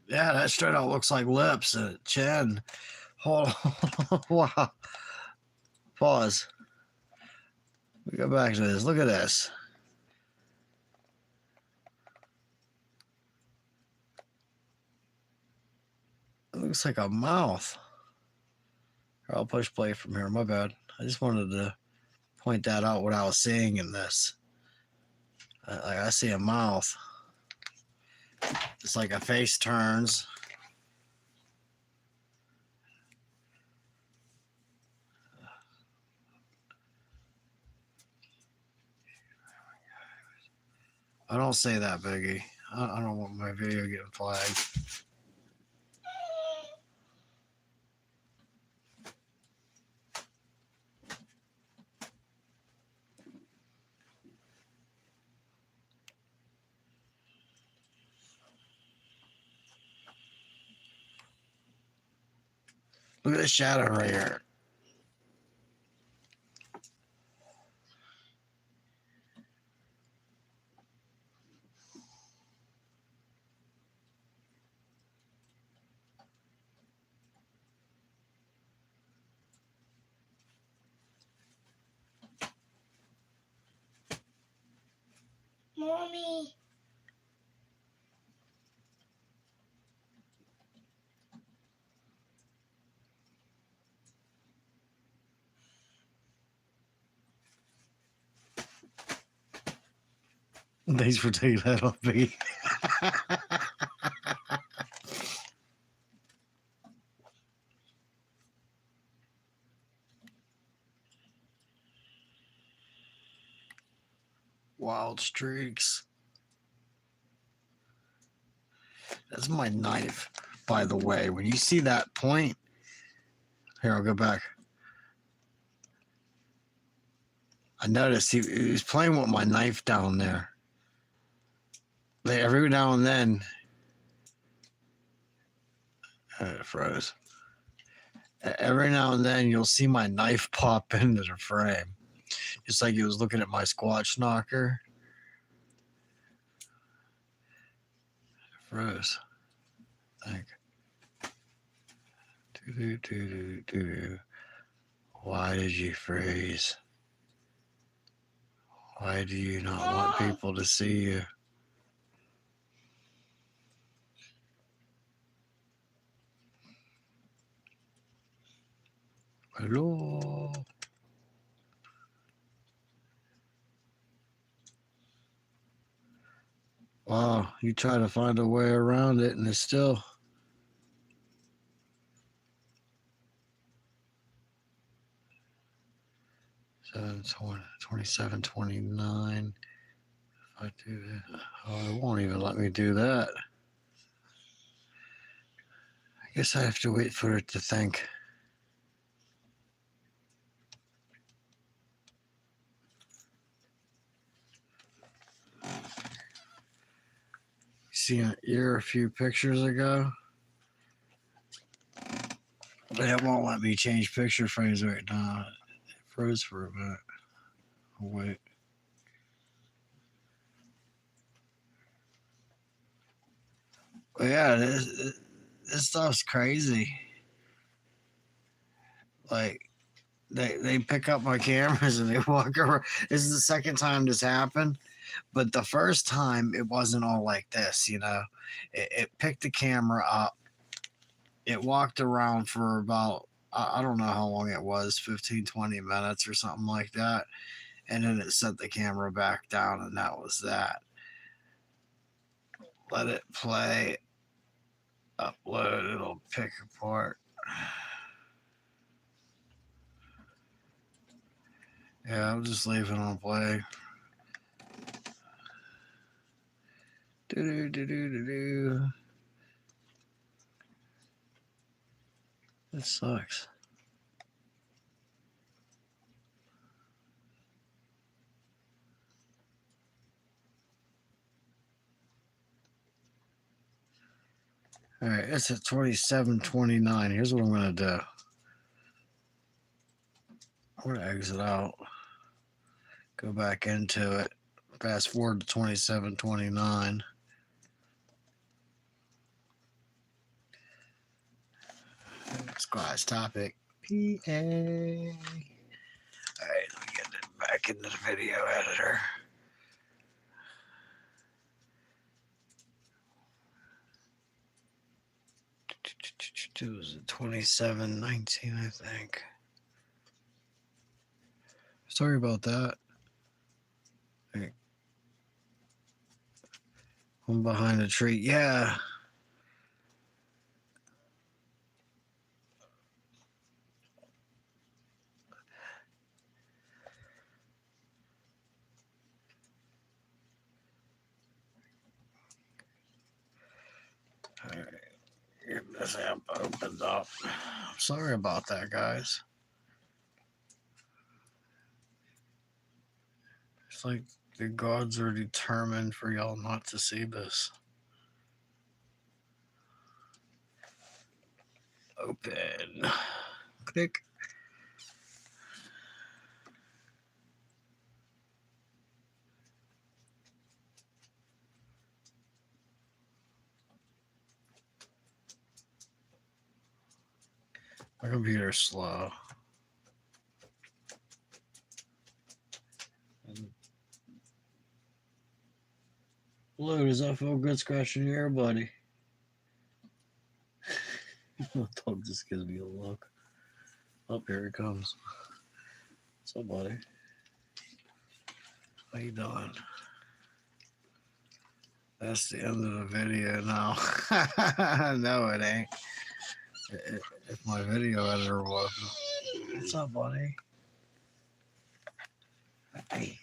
Yeah, that straight out looks like lips and chin. Hold on. Wow. Pause. We go back to this. Look at this. It looks like a mouth. Here, I'll push play from here. My bad. I just wanted to point that out what I was seeing in this. I see a mouth. It's like a face turns. I don't say that, Biggie. I don't want my video getting flagged. Look at the shadow right here. Mommy. Thanks for taking that off, Biggie. Wild streaks. That's my knife, by the way. When you see that point, here, I'll go back. I noticed he was playing with my knife down there. Like every now and then, it froze. Every now and then, you'll see my knife pop into the frame, just like he was looking at my squatch knocker. It froze. Like, why did you freeze? Why do you not want people to see you? Hello? Wow, you try to find a way around it and it's still... 27:29. If I do that, oh, it won't even let me do that. I guess I have to wait for it to think. See an ear a few pictures ago, but it won't let me change picture frames right now. It froze for a minute. Oh, wait. But yeah, this stuff's crazy. Like they pick up my cameras and they walk around. This is the second time this happened, but the first time it wasn't all like this. You know, it picked the camera up. It walked around for about I don't know how long it was, 15, 20 minutes or something like that. And then it set the camera back down, and that was that. Let it play, upload, it'll pick apart. Yeah, I'm just leaving on play. Do do do do do do. That sucks. All right, it's at 27:29. Here's what I'm gonna do. I'm gonna exit out, go back into it, fast forward to 27:29. Squash topic. PA. All right, let me get it back into the video editor. It was 27:19, I think. Sorry about that. Hey. I'm behind a tree. Yeah. All right. Get this app opened up. I'm sorry about that, guys. It's like the gods are determined for y'all not to see this. Open. Click. My computer's slow. Blue, does that feel good scratching your ear, buddy? Dog just gives me a look. Up here it comes. What's up, buddy? How you doing? That's the end of the video now. No, it ain't. If my video editor was. What's up, buddy? Hey.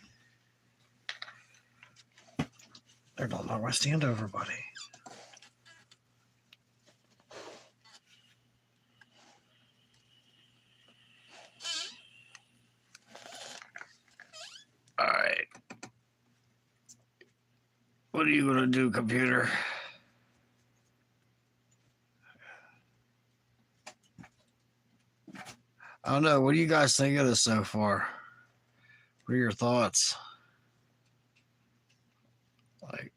They're not knock my stand over, buddy. All right. What are you going to do, computer? I don't know. What do you guys think of this so far? What are your thoughts? Like,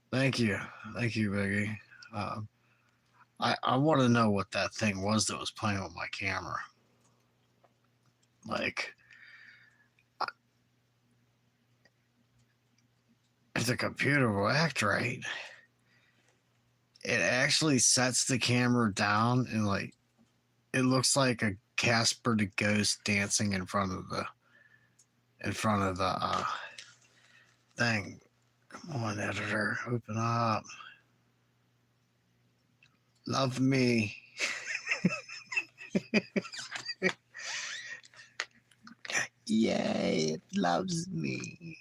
thank you, Biggie. I want to know what that thing was that was playing with my camera. Like, if the computer will act right, it actually sets the camera down and like it looks like a Casper the Ghost dancing in front of the thing. Come on, editor, open up. Love me. Yay, it loves me.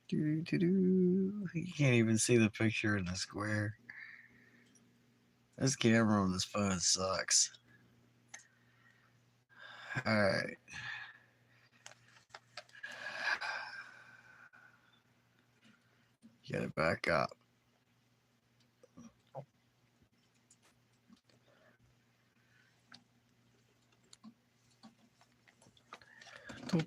You can't even see the picture in the square. This camera on this phone sucks. All right. Get it back up. Open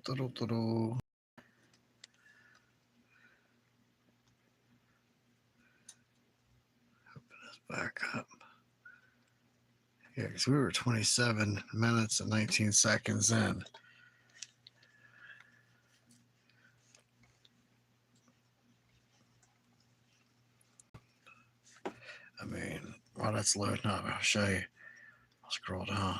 this back up. Yeah, because we were 27 minutes and 19 seconds in. I mean, while that's loading up, I'll show you. I'll scroll down.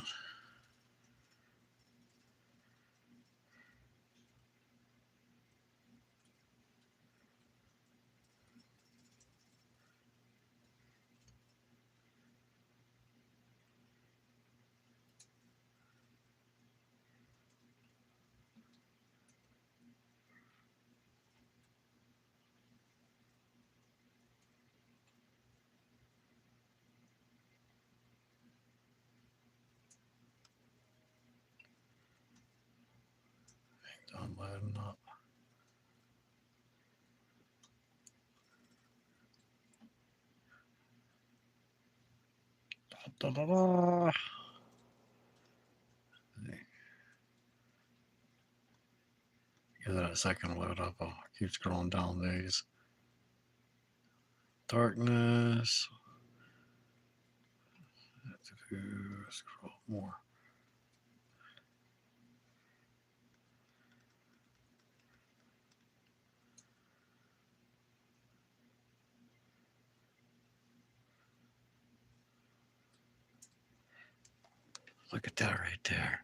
Done loading up. Da, da, da. Give that a second to load up. I'll keep scrolling down these. Darkness. Scroll more. Look at that right there.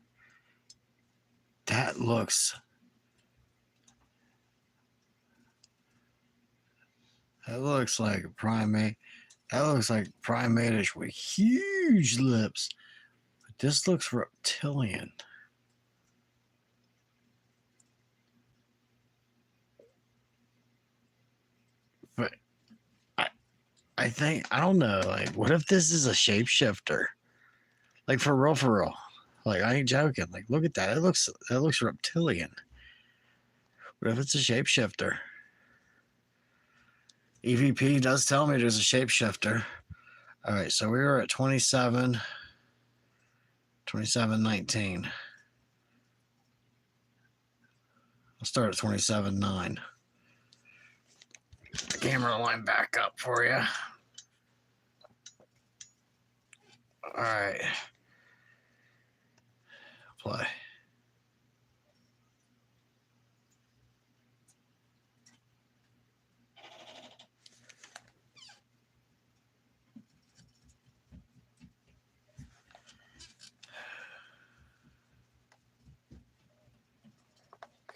That looks like a primate. That looks like primatish with huge lips. But this looks reptilian. But I think, I don't know, like, what if this is a shapeshifter? Like, for real, for real. Like, I ain't joking. Like, look at that. That looks reptilian. What if it's a shapeshifter? EVP does tell me there's a shapeshifter. All right, so we were at 27:19. I'll start at 27:9. Camera line back up for you. All right. Play.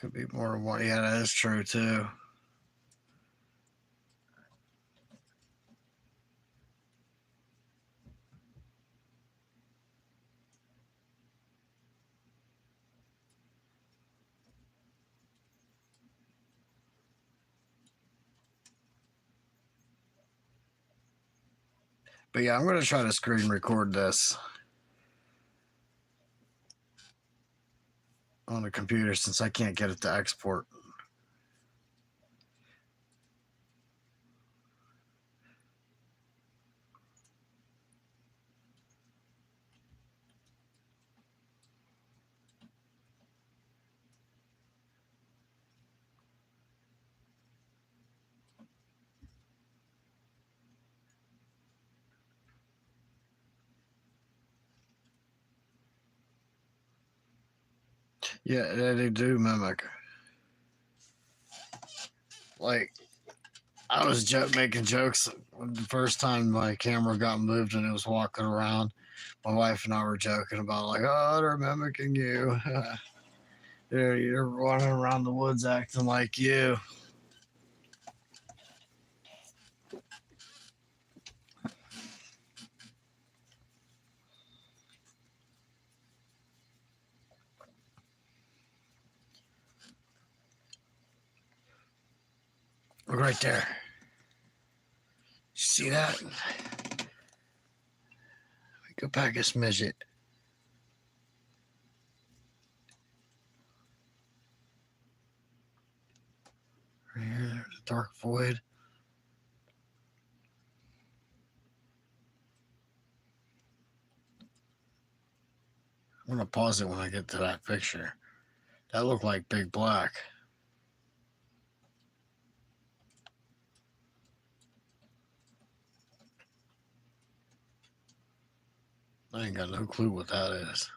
Could be more than one. Yeah, that is true too. But yeah, I'm going to try to screen record this on the computer since I can't get it to export. Yeah, they do mimic. Like, I was making jokes the first time my camera got moved and it was walking around. My wife and I were joking about, like, oh, they're mimicking you. You're running around the woods acting like you. Look right there. See that? Go back a smidget. Right here, there's a dark void. I'm gonna pause it when I get to that picture. That looked like Big Black. I ain't got no clue what that is.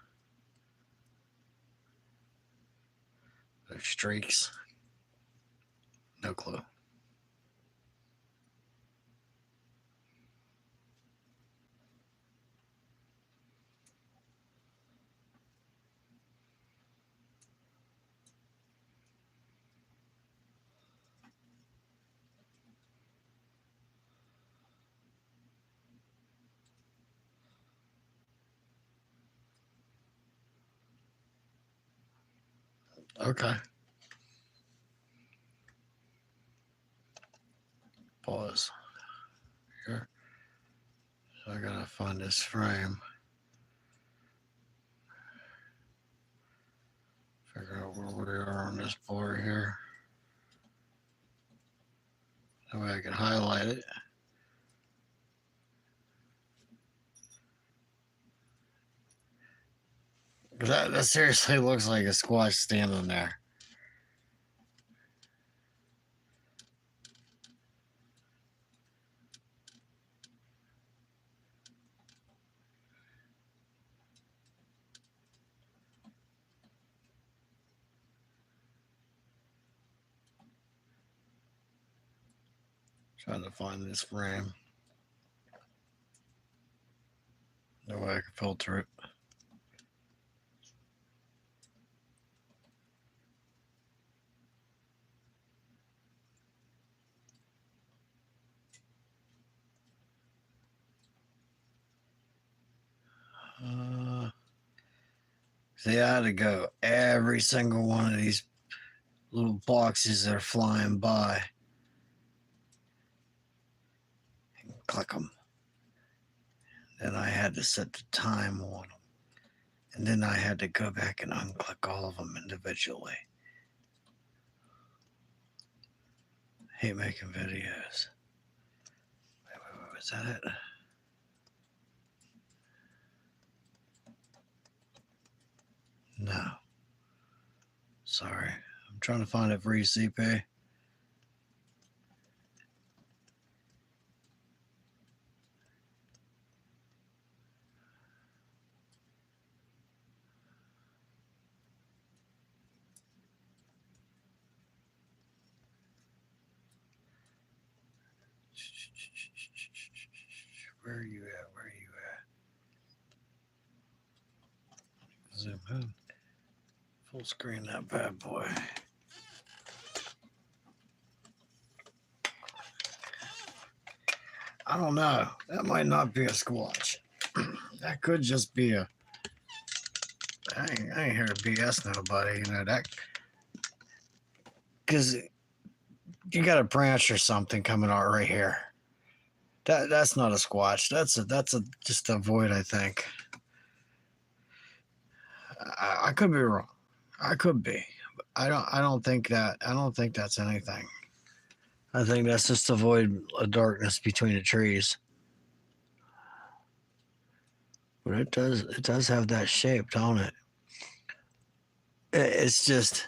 Those streaks. No clue. Okay. Pause. Here. So I gotta find this frame. Figure out where we are on this board here. That way I can highlight it. That seriously looks like a squash standing there. Trying to find this frame. No way I can filter it. See, I had to go every single one of these little boxes that are flying by and click them. Then I had to set the time on them. And then I had to go back and unclick all of them individually. I hate making videos. Wait, was that it? No. Sorry. I'm trying to find it for ECP. Where are you at? Where are you at? Zoom in. Full screen that bad boy. I don't know. That might not be a squatch. That could just be a. I ain't here to BS nobody, you know that. Because you got a branch or something coming out right here. That's not a squatch. That's a just a void, I think. I could be wrong. I could be. I don't think that's anything. I think that's just a void of darkness between the trees. But it does have that shape, don't it? It's just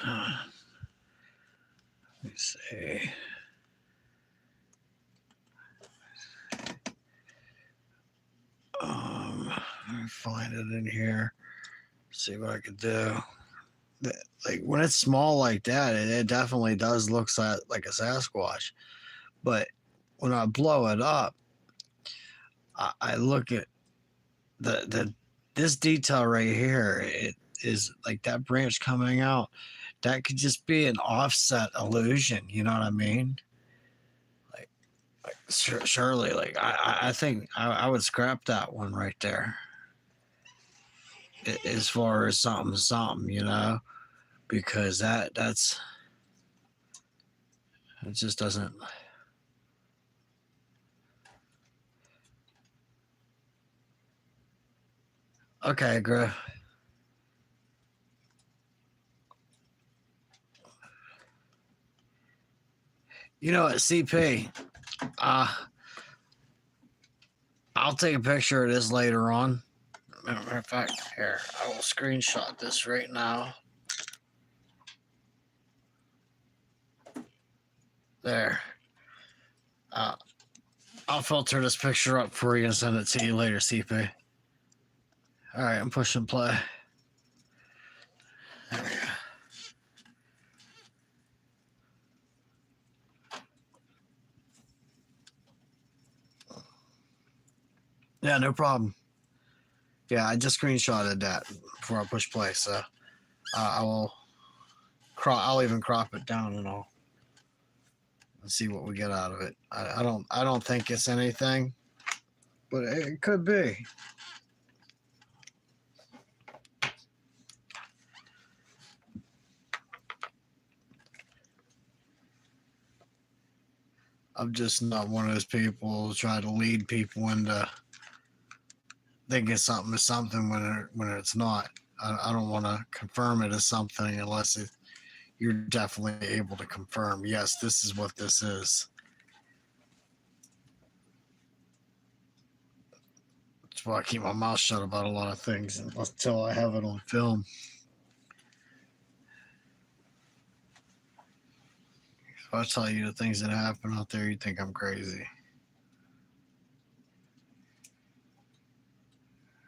let me see. Let me find it in here. See what I can do. Like when it's small like that, it definitely does look like a Sasquatch. But when I blow it up, I look at this detail right here. It is like that branch coming out. That could just be an offset illusion. You know what I mean? Like surely, like I think I would scrap that one right there. As far as something, you know, because that's it just doesn't. Okay, Griff. You know what, CP? I'll take a picture of this later on. Matter of fact, here, I will screenshot this right now. There. I'll filter this picture up for you and send it to you later, CP. All right, I'm pushing play. There we go. Yeah, no problem. Yeah, I just screenshotted that before I push play, so I will. I'll even crop it down and all. And see what we get out of it. I don't think it's anything, but it could be. I'm just not one of those people who try to lead people into thinking something is something when it's not. I don't want to confirm it as something unless you're definitely able to confirm, yes, this is what this is. That's why I keep my mouth shut about a lot of things until I have it on film. If I tell you the things that happen out there, you think I'm crazy.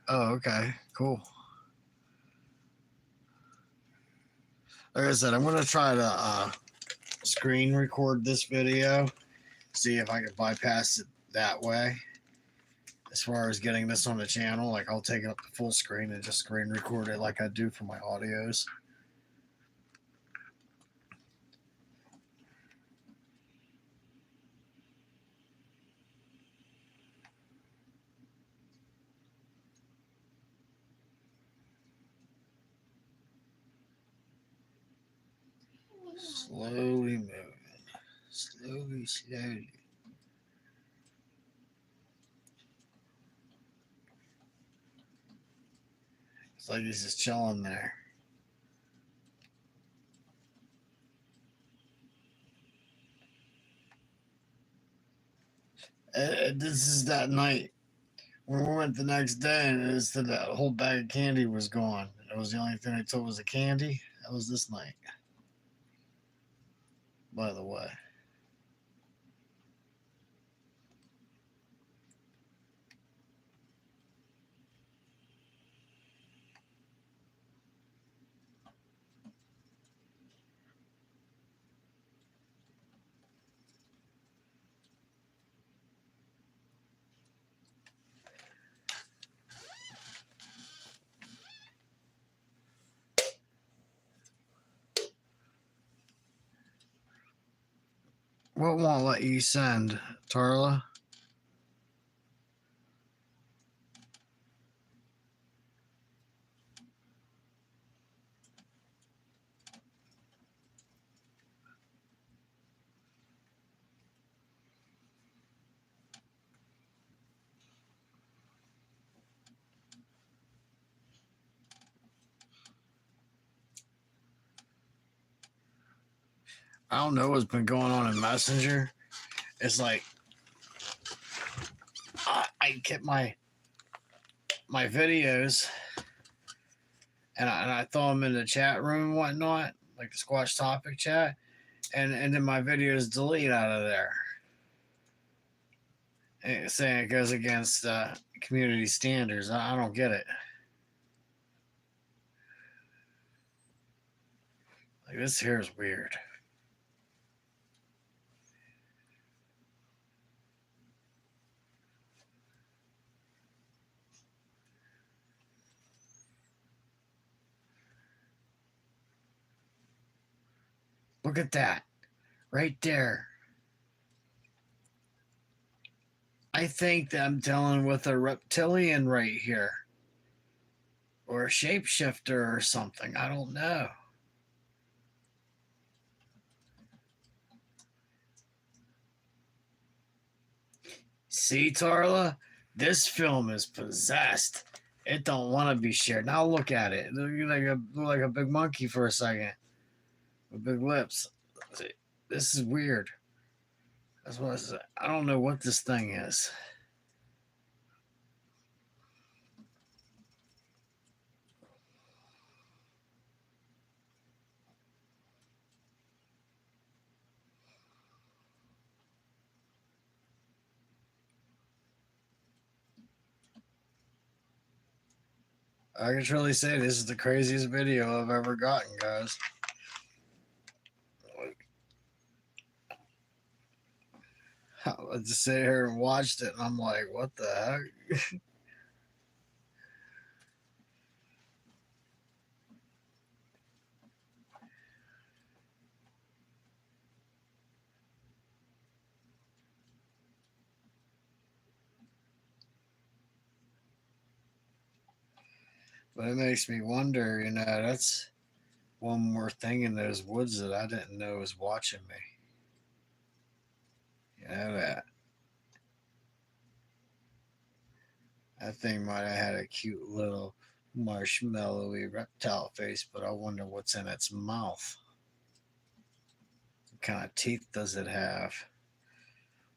Oh, okay, cool. Like I said, I'm gonna try to screen record this video, see if I can bypass it that way. As far as getting this on the channel, like I'll take it up to full screen and just screen record it like I do for my audios. Slowly moving. Slowly. It's like he's just chilling there. This is that night when we went the next day, and it said that whole bag of candy was gone. It was the only thing they took was the candy. That was this night, by the way. What won't let you send, Tarla? I don't know what's been going on in Messenger. It's like I get my videos and I throw them in the chat room and whatnot, like the Squash Topic chat, and then my videos delete out of there, saying it goes against community standards. I don't get it. Like, this here is weird. Look at that. Right there. I think that I'm dealing with a reptilian right here. Or a shapeshifter or something. I don't know. See, Tarla? This film is possessed. It don't want to be shared. Now look at it. Look like a big monkey for a second. With big lips. This is weird. That's what I said. I don't know what this thing is. I can truly say this is the craziest video I've ever gotten, guys. I just sit here and watched it, and I'm like, what the heck? But it makes me wonder, that's one more thing in those woods that I didn't know was watching me. that. That thing might have had a cute little marshmallowy reptile face, but I wonder what's in its mouth. What kind of teeth does it have?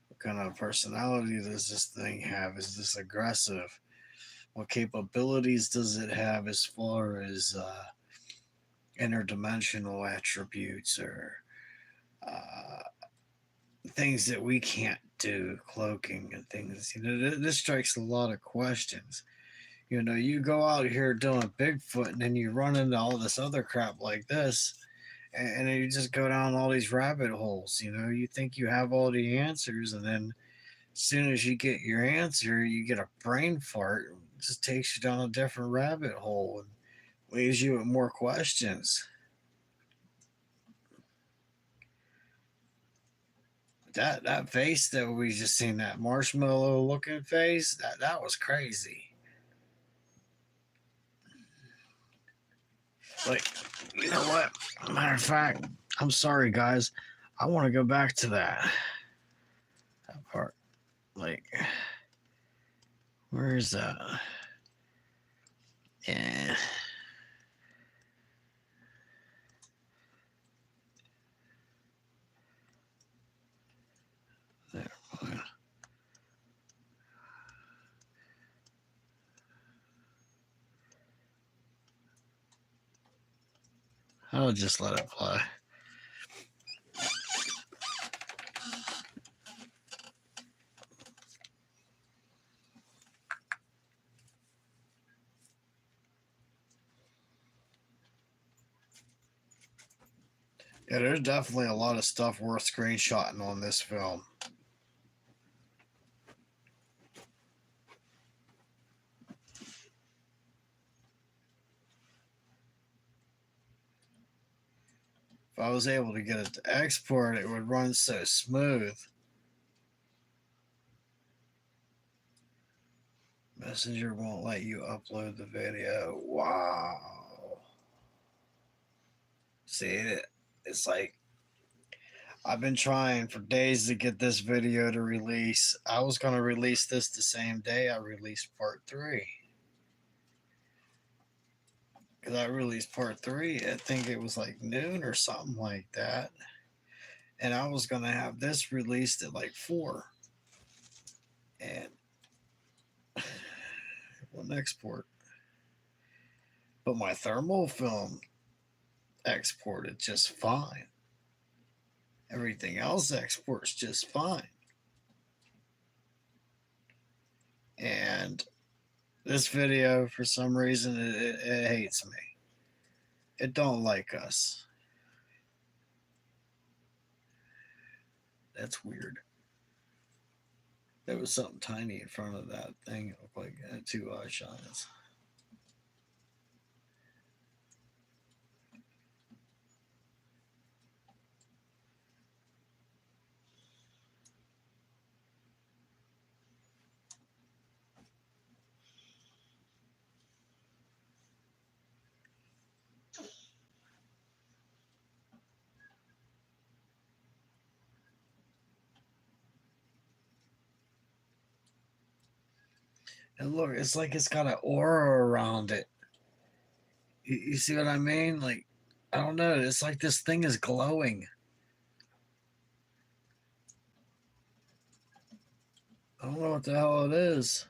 What kind of personality does this thing have? Is this aggressive? What capabilities does it have as far as interdimensional attributes or uh, things that we can't do, cloaking and things? This strikes a lot of questions. You go out here doing Bigfoot and then you run into all this other crap like this, and then you just go down all these rabbit holes. You think you have all the answers, and then as soon as you get your answer, you get a brain fart. It just takes you down a different rabbit hole and leaves you with more questions. That face that we just seen, that marshmallow looking face, that was crazy. Like, you know what? Matter of fact, I'm sorry, guys. I want to go back to that part. Like, where is that? Yeah. There. I'll just let it play. Yeah, there's definitely a lot of stuff worth screenshotting on this film. If I was able to get it to export, it would run so smooth. Messenger won't let you upload the video. Wow. See, it's like I've been trying for days to get this video to release. I was going to release this the same day I released part 3. Because I released part 3, I think it was like noon or something like that. And I was going to have this released at like 4. And it wouldn't export. But my thermal film exported just fine. Everything else exports just fine. And this video, for some reason, it hates me. It don't like us. That's weird. There was something tiny in front of that thing. It looked like 2 eye shots. And look, it's like it's got an aura around it. You see what I mean? Like, I don't know. It's like this thing is glowing. I don't know what the hell it is.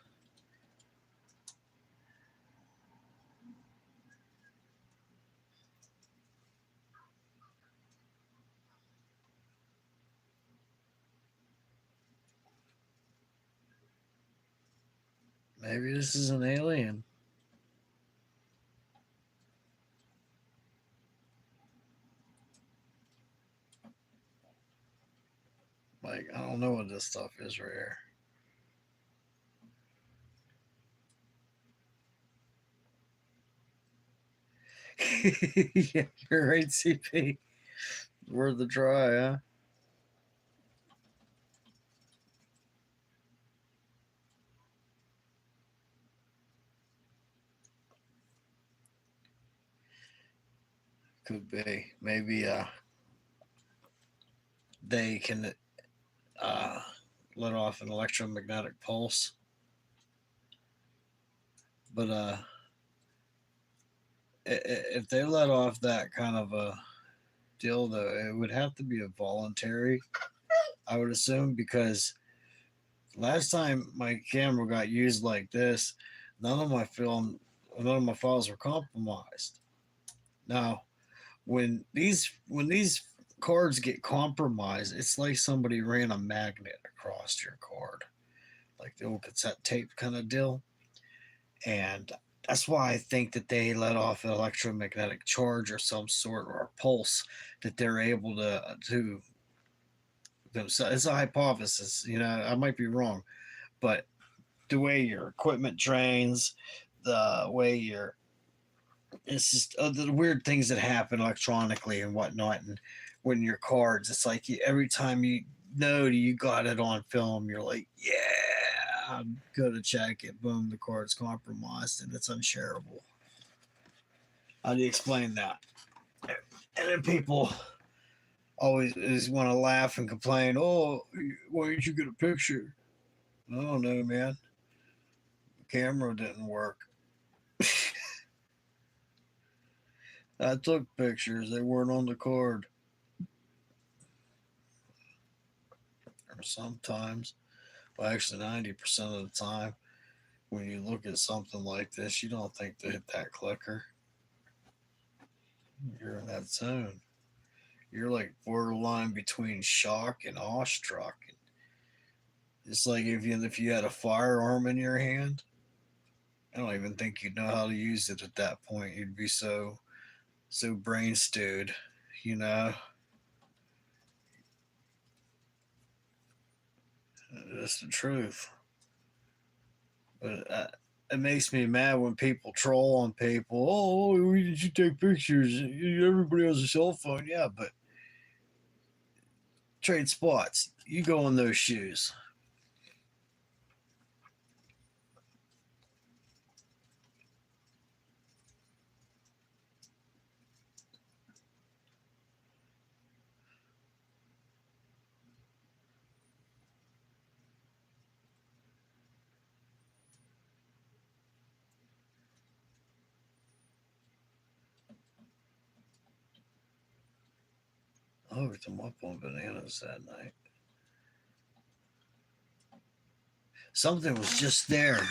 Maybe this is an alien. Like, I don't know what this stuff is right here. Yeah, you're right, CP. Worth the try, huh? Could be. Maybe they can let off an electromagnetic pulse. But if they let off that kind of a deal, though, it would have to be a voluntary, I would assume, because last time my camera got used like this, none of my files were compromised. Now, when these cards get compromised, it's like somebody ran a magnet across your card, like the old cassette tape kind of deal. And that's why I think that they let off an electromagnetic charge or some sort or a pulse that they're able to themselves. It's a hypothesis, I might be wrong, but the way your equipment drains, the way your it's just the weird things that happen electronically and whatnot, and when your cards, it's like every time you know you got it on film, you're like, yeah, I'm gonna check it. Boom, the card's compromised and it's unshareable. How do you explain that? And then people always want to laugh and complain. Oh, why didn't you get a picture? I don't know, man. The camera didn't work. I took pictures. They weren't on the card. Or sometimes, well, actually, 90% of the time, when you look at something like this, you don't think to hit that clicker. You're in that zone. You're like borderline between shock and awestruck. It's like if you had a firearm in your hand, I don't even think you'd know how to use it at that point. You'd be so brain stewed, you know. That's the truth. But it makes me mad when people troll on people. Oh, why did you take pictures? Everybody has a cell phone. Yeah, but trade spots. You go in those shoes. I hooked them up on bananas that night. Something was just there,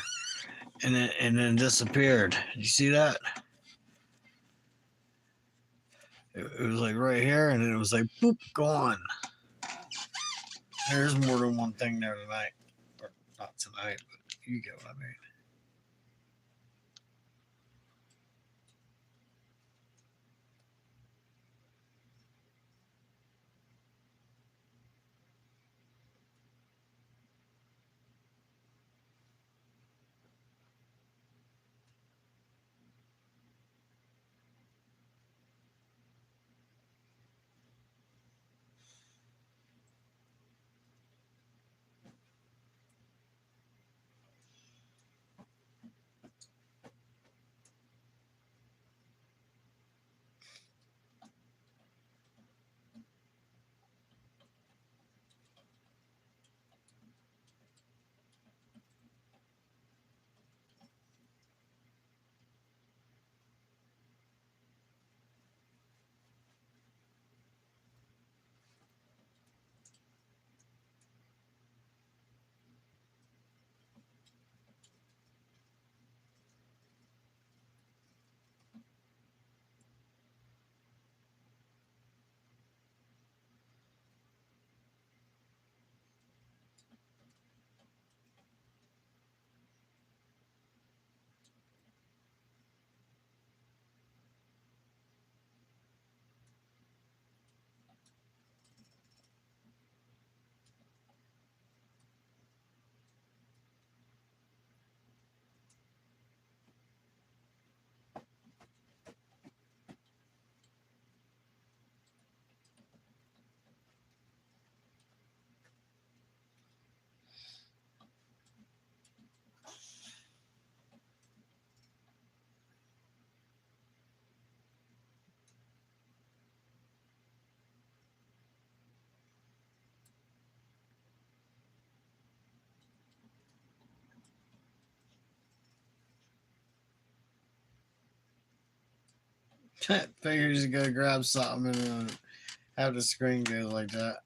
and then disappeared. Did you see that? It was like right here, and then it was like boop, gone. There's more than one thing there tonight, or not tonight, but you get what I mean. Figures you go grab something and have the screen go like that.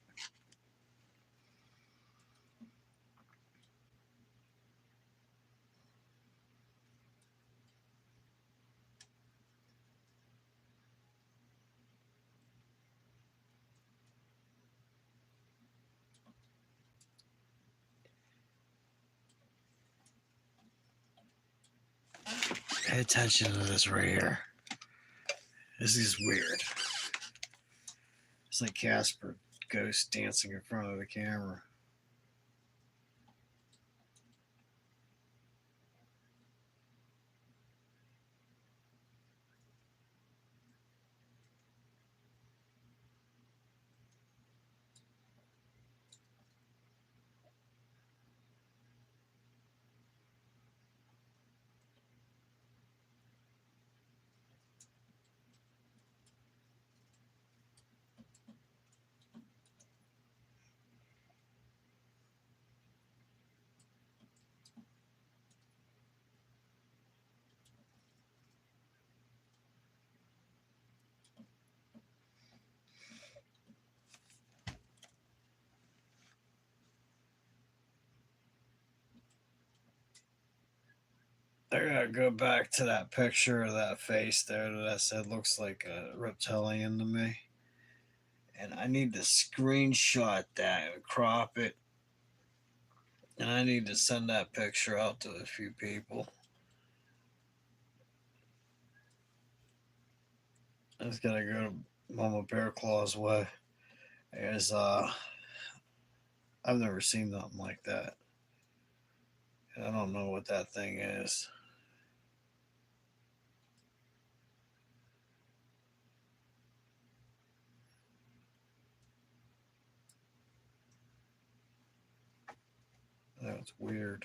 Pay attention to this right here. This is weird. It's like Casper Ghost dancing in front of the camera. I gotta go back to that picture of that face there that I said looks like a reptilian to me. And I need to screenshot that and crop it. And I need to send that picture out to a few people. I just gotta go to Mama Bear Claw's way. As I've never seen nothing like that. I don't know what that thing is. That's weird.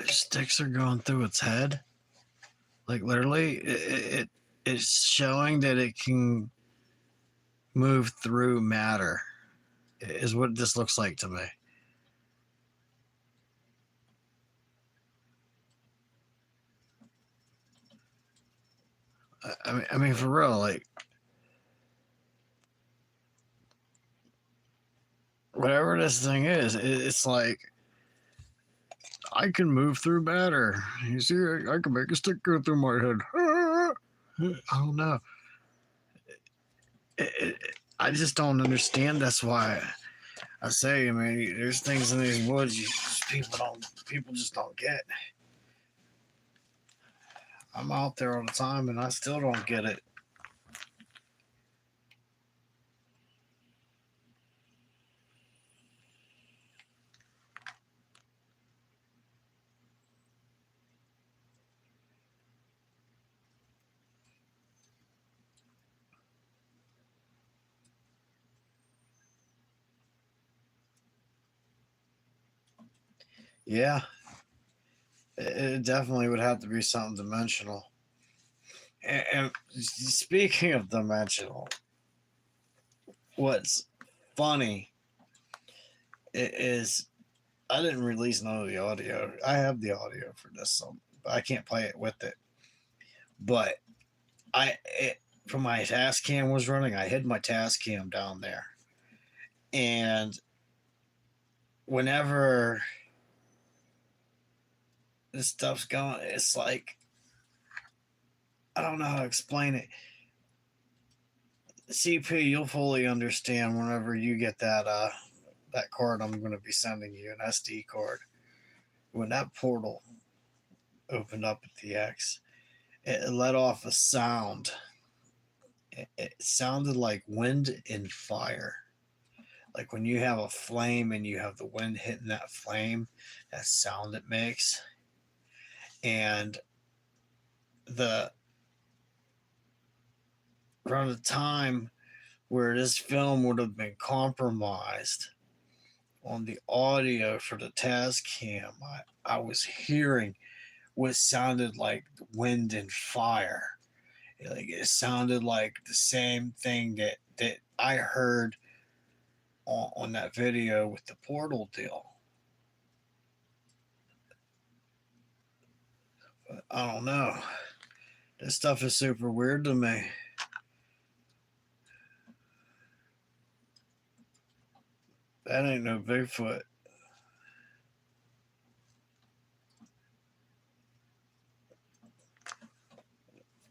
Sticks are going through its head. Like literally, it's showing that it can move through matter. Is what this looks like to me. I mean, for real, like whatever this thing is, it's like I can move through matter. You see, I can make a stick go through my head. I don't know. I just don't understand. That's why I say, I mean, there's things in these woods people just don't get. I'm out there all the time, and I still don't get it. Yeah, it definitely would have to be something dimensional. And speaking of dimensional, what's funny is I didn't release none of the audio. I have the audio for this, so but I can't play it with it. But from my task cam was running, I hid my task cam down there, and whenever this stuff's going, it's like I don't know how to explain it. CP, you'll fully understand whenever you get that that card I'm going to be sending you, an SD card. When that portal opened up at the X, it let off a sound. It sounded like wind and fire. Like when you have a flame and you have the wind hitting that flame, that sound it makes. And the around the time where this film would have been compromised on the audio for the Tascam, I was hearing what sounded like wind and fire. Like it sounded like the same thing that I heard on that video with the portal deal. But I don't know. This stuff is super weird to me. That ain't no Bigfoot.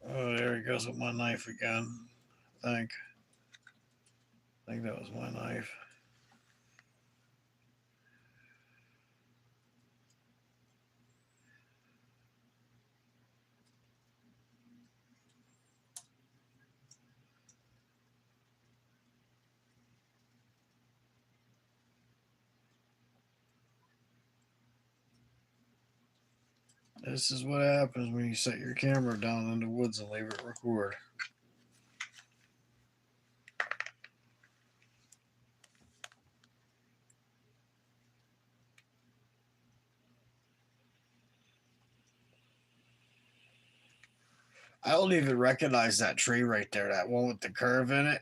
Oh, there he goes with my knife again. I think that was my knife. This is what happens when you set your camera down in the woods and leave it record. I don't even recognize that tree right there, that one with the curve in it.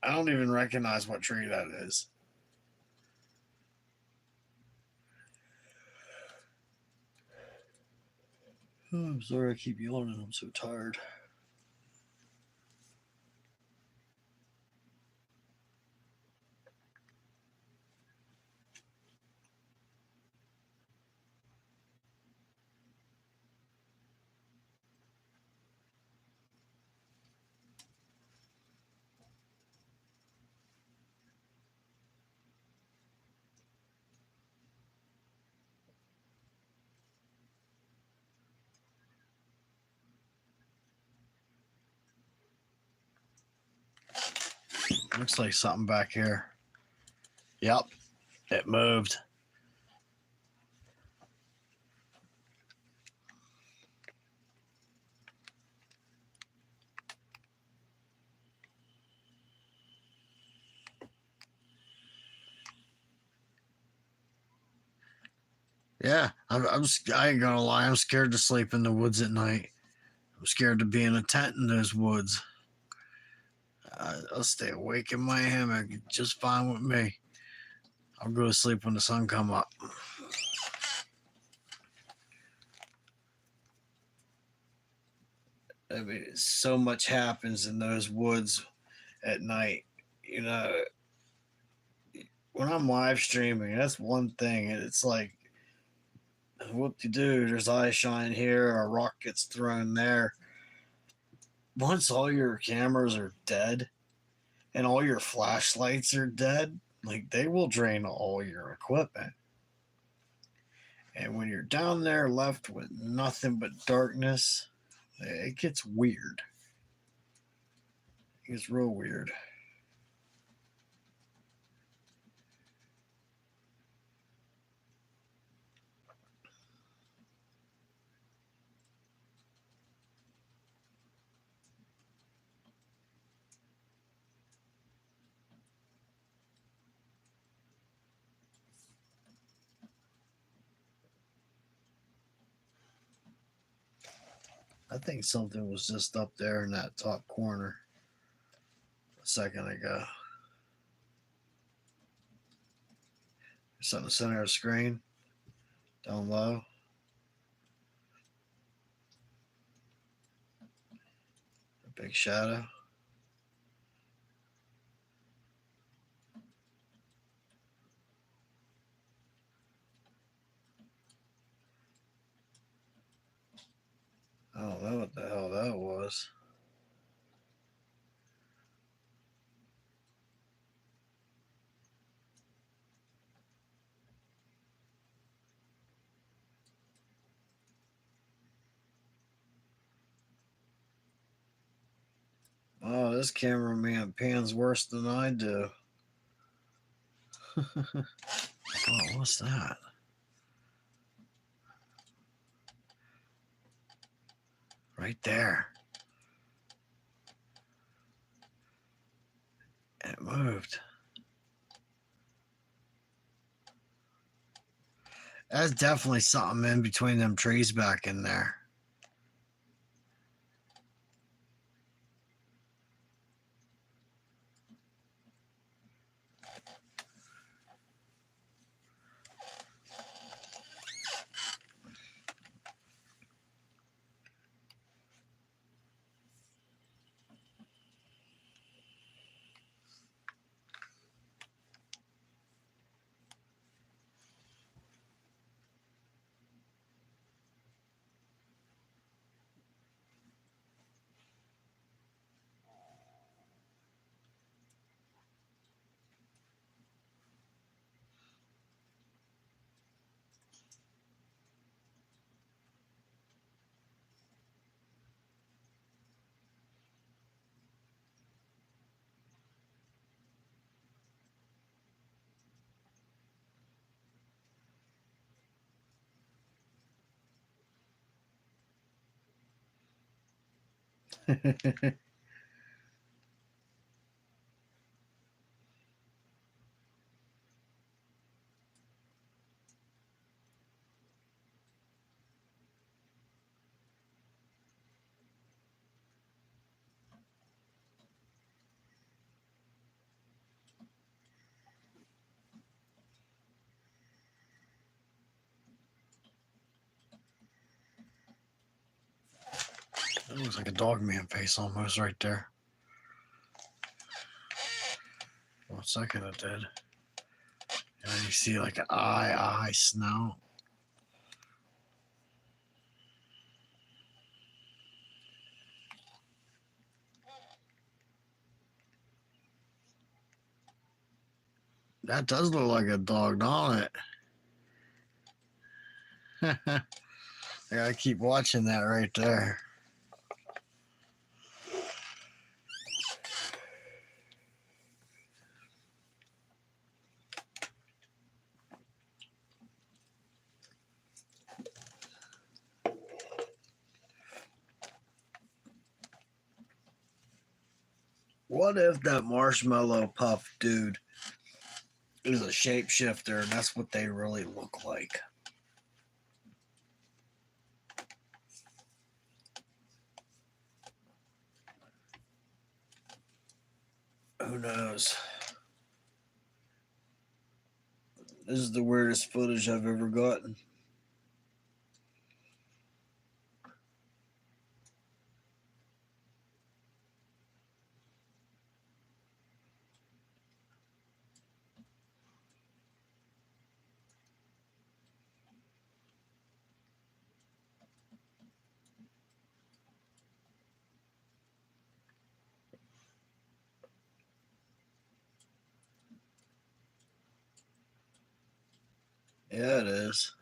I don't even recognize what tree that is. Oh, I'm sorry I keep yawning. I'm so tired. Looks like something back here. Yep, it moved. Yeah, I ain't gonna lie. I'm scared to sleep in the woods at night. I'm scared to be in a tent in those woods. I'll stay awake in my hammock just fine with me. I'll go to sleep when the sun come up. I mean, so much happens in those woods at night. You know, when I'm live streaming, that's one thing. It's like, whoop de doo, there's eye shine here, a rock gets thrown there. Once all your cameras are dead and all your flashlights are dead, like they will drain all your equipment. And when you're down there left with nothing but darkness, it gets weird. It gets real weird. I think something was just up there in that top corner a second ago. Something in the center of the screen, down low. A big shadow. I don't know what the hell that was. this cameraman pans worse than I do. Oh, what's that? Right there. It moved. That's definitely something in between them trees back in there. It looks like a dog man face almost right there. For a second it did. And you see like an eye snout. That does look like a dog, don't it? I gotta keep watching that right there. What if that marshmallow puff dude is a shapeshifter and that's what they really look like? Who knows? This is the weirdest footage I've ever gotten. Yeah, it is.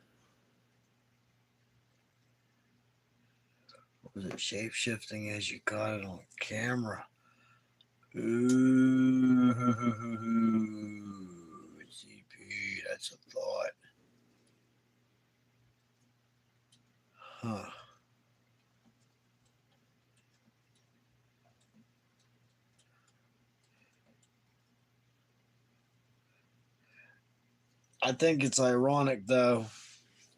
Was it shape shifting as you got it on camera? Ooh, CP, that's a thought. Huh. I think it's ironic though.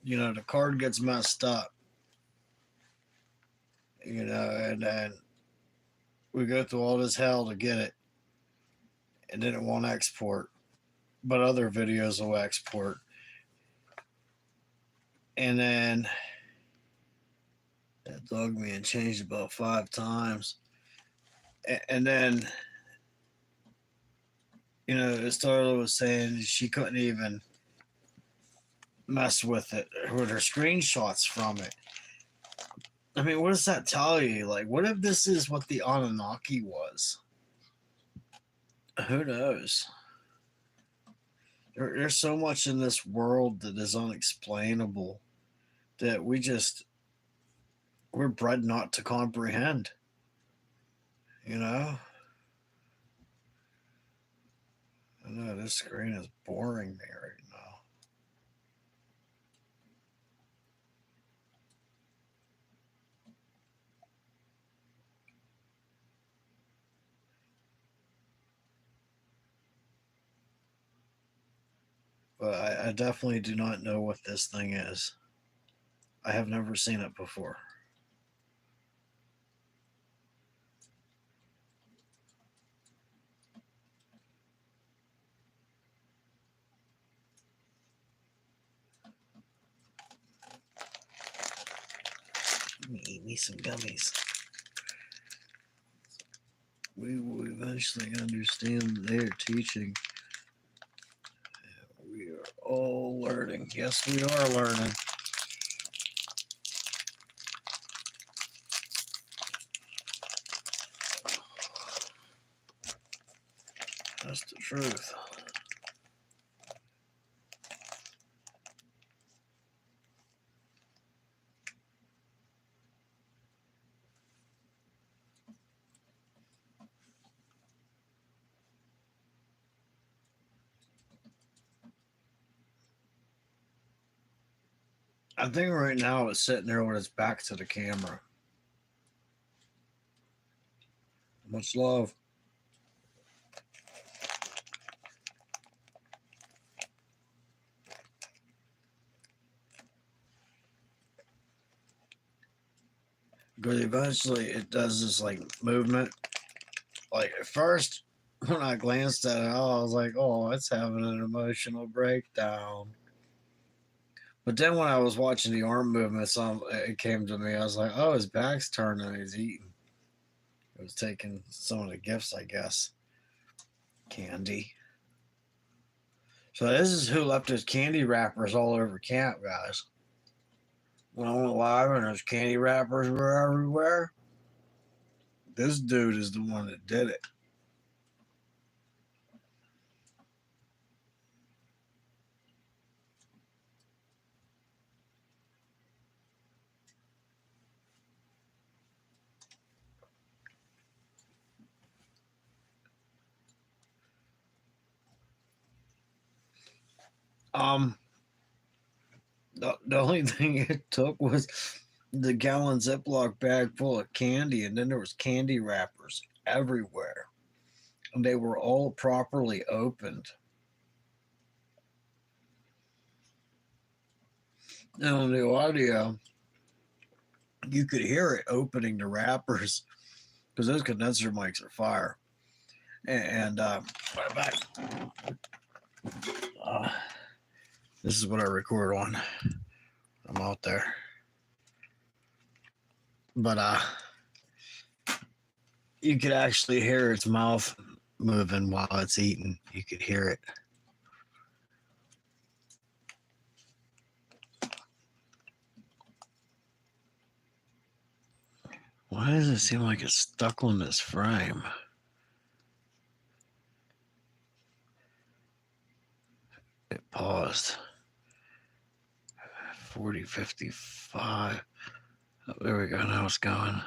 You know, the card gets messed up. You know, and then we go through all this hell to get it, and then it won't export. But other videos will export. And then that dog man changed about 5 times. And then, you know, Starla was saying she couldn't even mess with it with her screenshots from it. I mean, what does that tell you? Like, what if this is what the Anunnaki was? Who knows? There's so much in this world that is unexplainable that we're bred not to comprehend. You know? know this screen is boring me right now. But I definitely do not know what this thing is. I have never seen it before. Let me eat me some gummies. We will eventually understand their teaching. We are all learning. Yes, we are learning. That's the truth. I think right now it's sitting there with its back to the camera. Much love. But eventually it does this like movement. Like at first, when I glanced at it, I was like, oh, it's having an emotional breakdown. But then when I was watching the arm movements, it came to me. I was like, oh, his back's turning. He's eating. It was taking some of the gifts, I guess. Candy. So this is who left his candy wrappers all over camp, guys. When I went live and those candy wrappers were everywhere, this dude is the one that did it. Um, the only thing it took was the gallon Ziploc bag full of candy, and then there was candy wrappers everywhere, and they were all properly opened. And on the audio, you could hear it opening the wrappers because those condenser mics are fire. And right back. Uh, this is what I record on. I'm out there. But you could actually hear its mouth moving while it's eating. You could hear it. Why does it seem like it's stuck on this frame? It paused. 40, 55. Oh, there we go. Now it's going.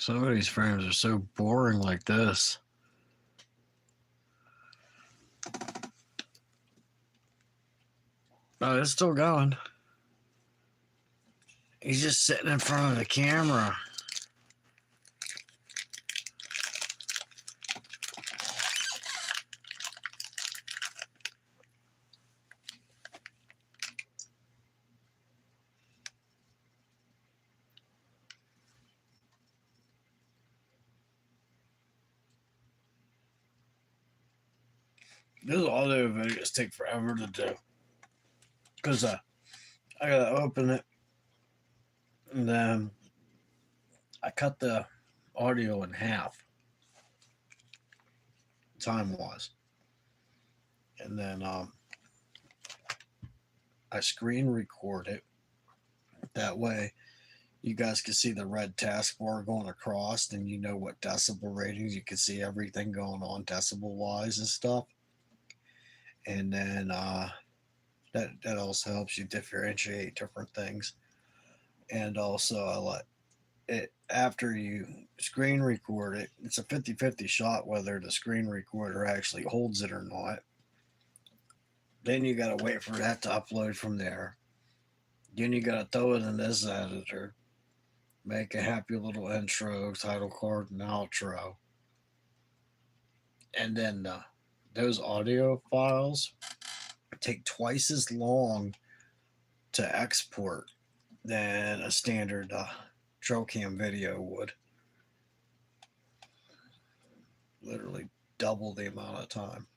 Some of these frames are so boring like this. Oh, it's still going. He's just sitting in front of the camera. Those audio videos take forever to do. Because I gotta open it and then I cut the audio in half. time was. And then I screen record it. That way you guys can see the red taskbar going across, and you know what decibel ratings. You can see everything going on decibel wise and stuff. And then that also helps you differentiate different things. And also I let it, after you screen record it, it's a 50-50 shot whether the screen recorder actually holds it or not. Then you gotta wait for that to upload from there. Then you gotta throw it in this editor, make a happy little intro, title card, and outro. And then those audio files take twice as long to export than a standard trail cam video would. Literally double the amount of time.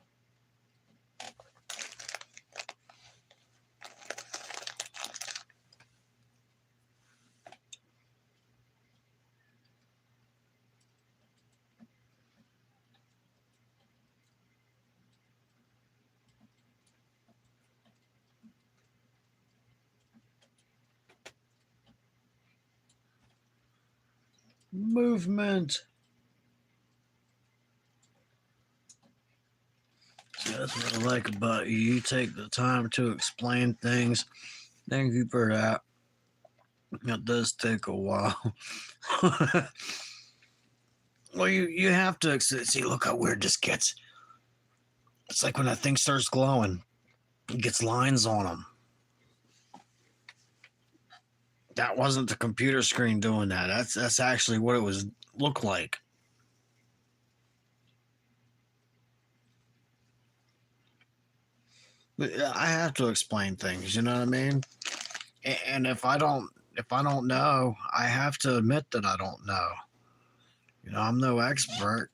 Movement. See, that's what I like about you. You take the time to explain things. Thank you for that. It does take a while. Well, you have to see. Look how weird this gets. It's like when that thing starts glowing, it gets lines on them. That wasn't the computer screen doing that. That's actually what it was look like. But I have to explain things, you know what I mean? And if I don't know, I have to admit that I don't know. You know, I'm no expert.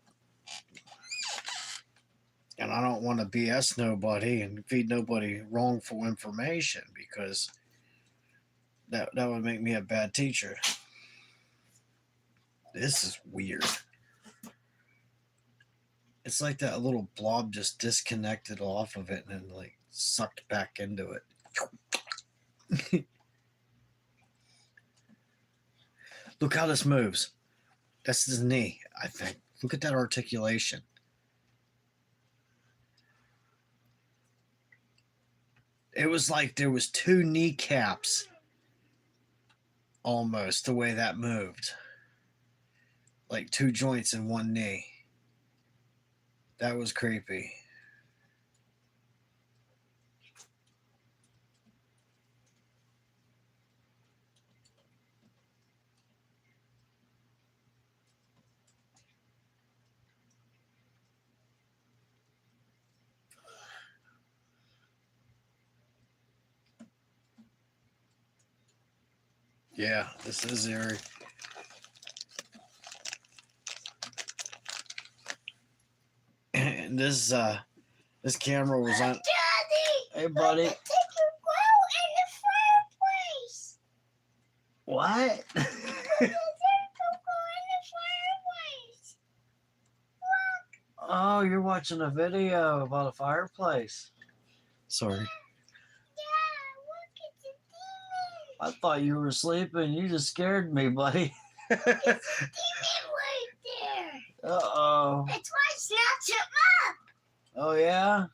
And I don't want to BS nobody and feed nobody wrongful information, because that would make me a bad teacher. This is weird. It's like that little blob just disconnected off of it and then like sucked back into it. Look how this moves. That's his knee, I think. Look at that articulation. It was like there was two kneecaps almost, the way that moved. Like two joints in one knee. That was creepy. Yeah, this is eerie. And this camera was on. Daddy! Hey, buddy. Look at the glow in the fireplace. What? Look at the glow in the fireplace. Look. Oh, you're watching a video about a fireplace. Sorry. Yeah, look at the demon. I thought you were sleeping. You just scared me, buddy. It's a demon right there. Uh-oh. That's why I snatched him up. Oh, yeah?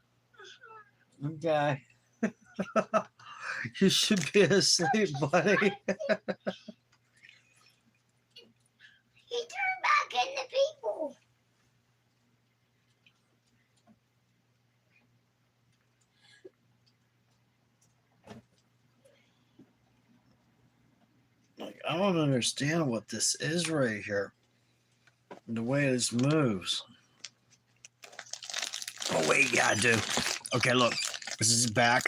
Okay. You should be asleep, buddy. He turned back into people. Like, I don't understand what this is right here. The way this moves. Oh, wait, yeah, I do. Okay, look. This is his back.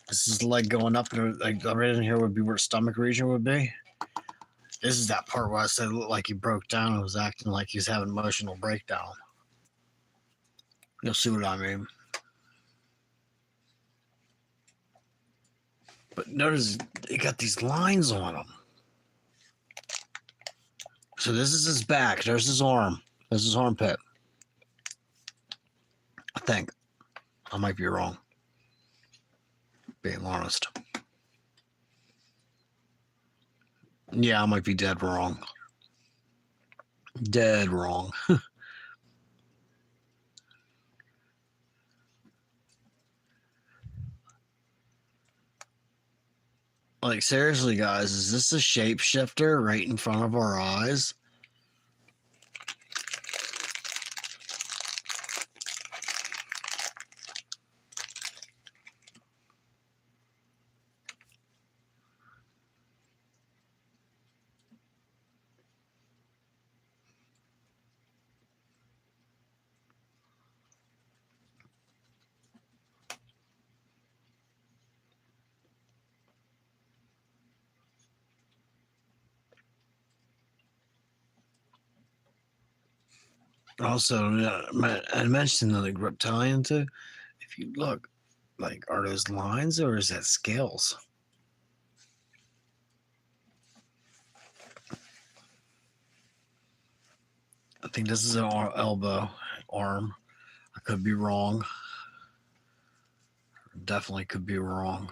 This is the leg going up. Like right in here would be where the stomach region would be. This is that part where I said it looked like he broke down and was acting like he's having emotional breakdown. You'll see what I mean. But notice he got these lines on him. So this is his back. There's his arm. There's his armpit. I might be wrong. Being honest. Yeah, I might be dead wrong. Dead wrong. Like, seriously, guys, is this a shapeshifter right in front of our eyes? Also, I mentioned the reptilian too. If you look, like, are those lines or is that scales? I think this is an elbow, arm. I could be wrong. Definitely could be wrong.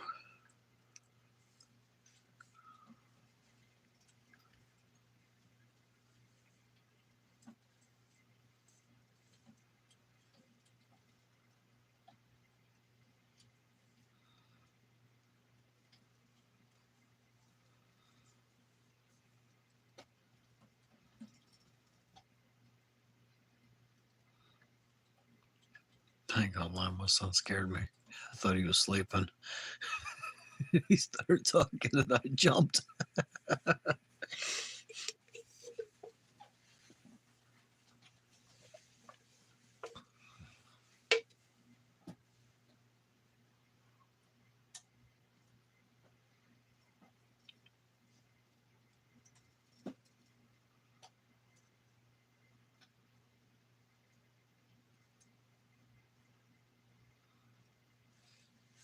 Thank God, my son scared me. I thought he was sleeping. He started talking and I jumped.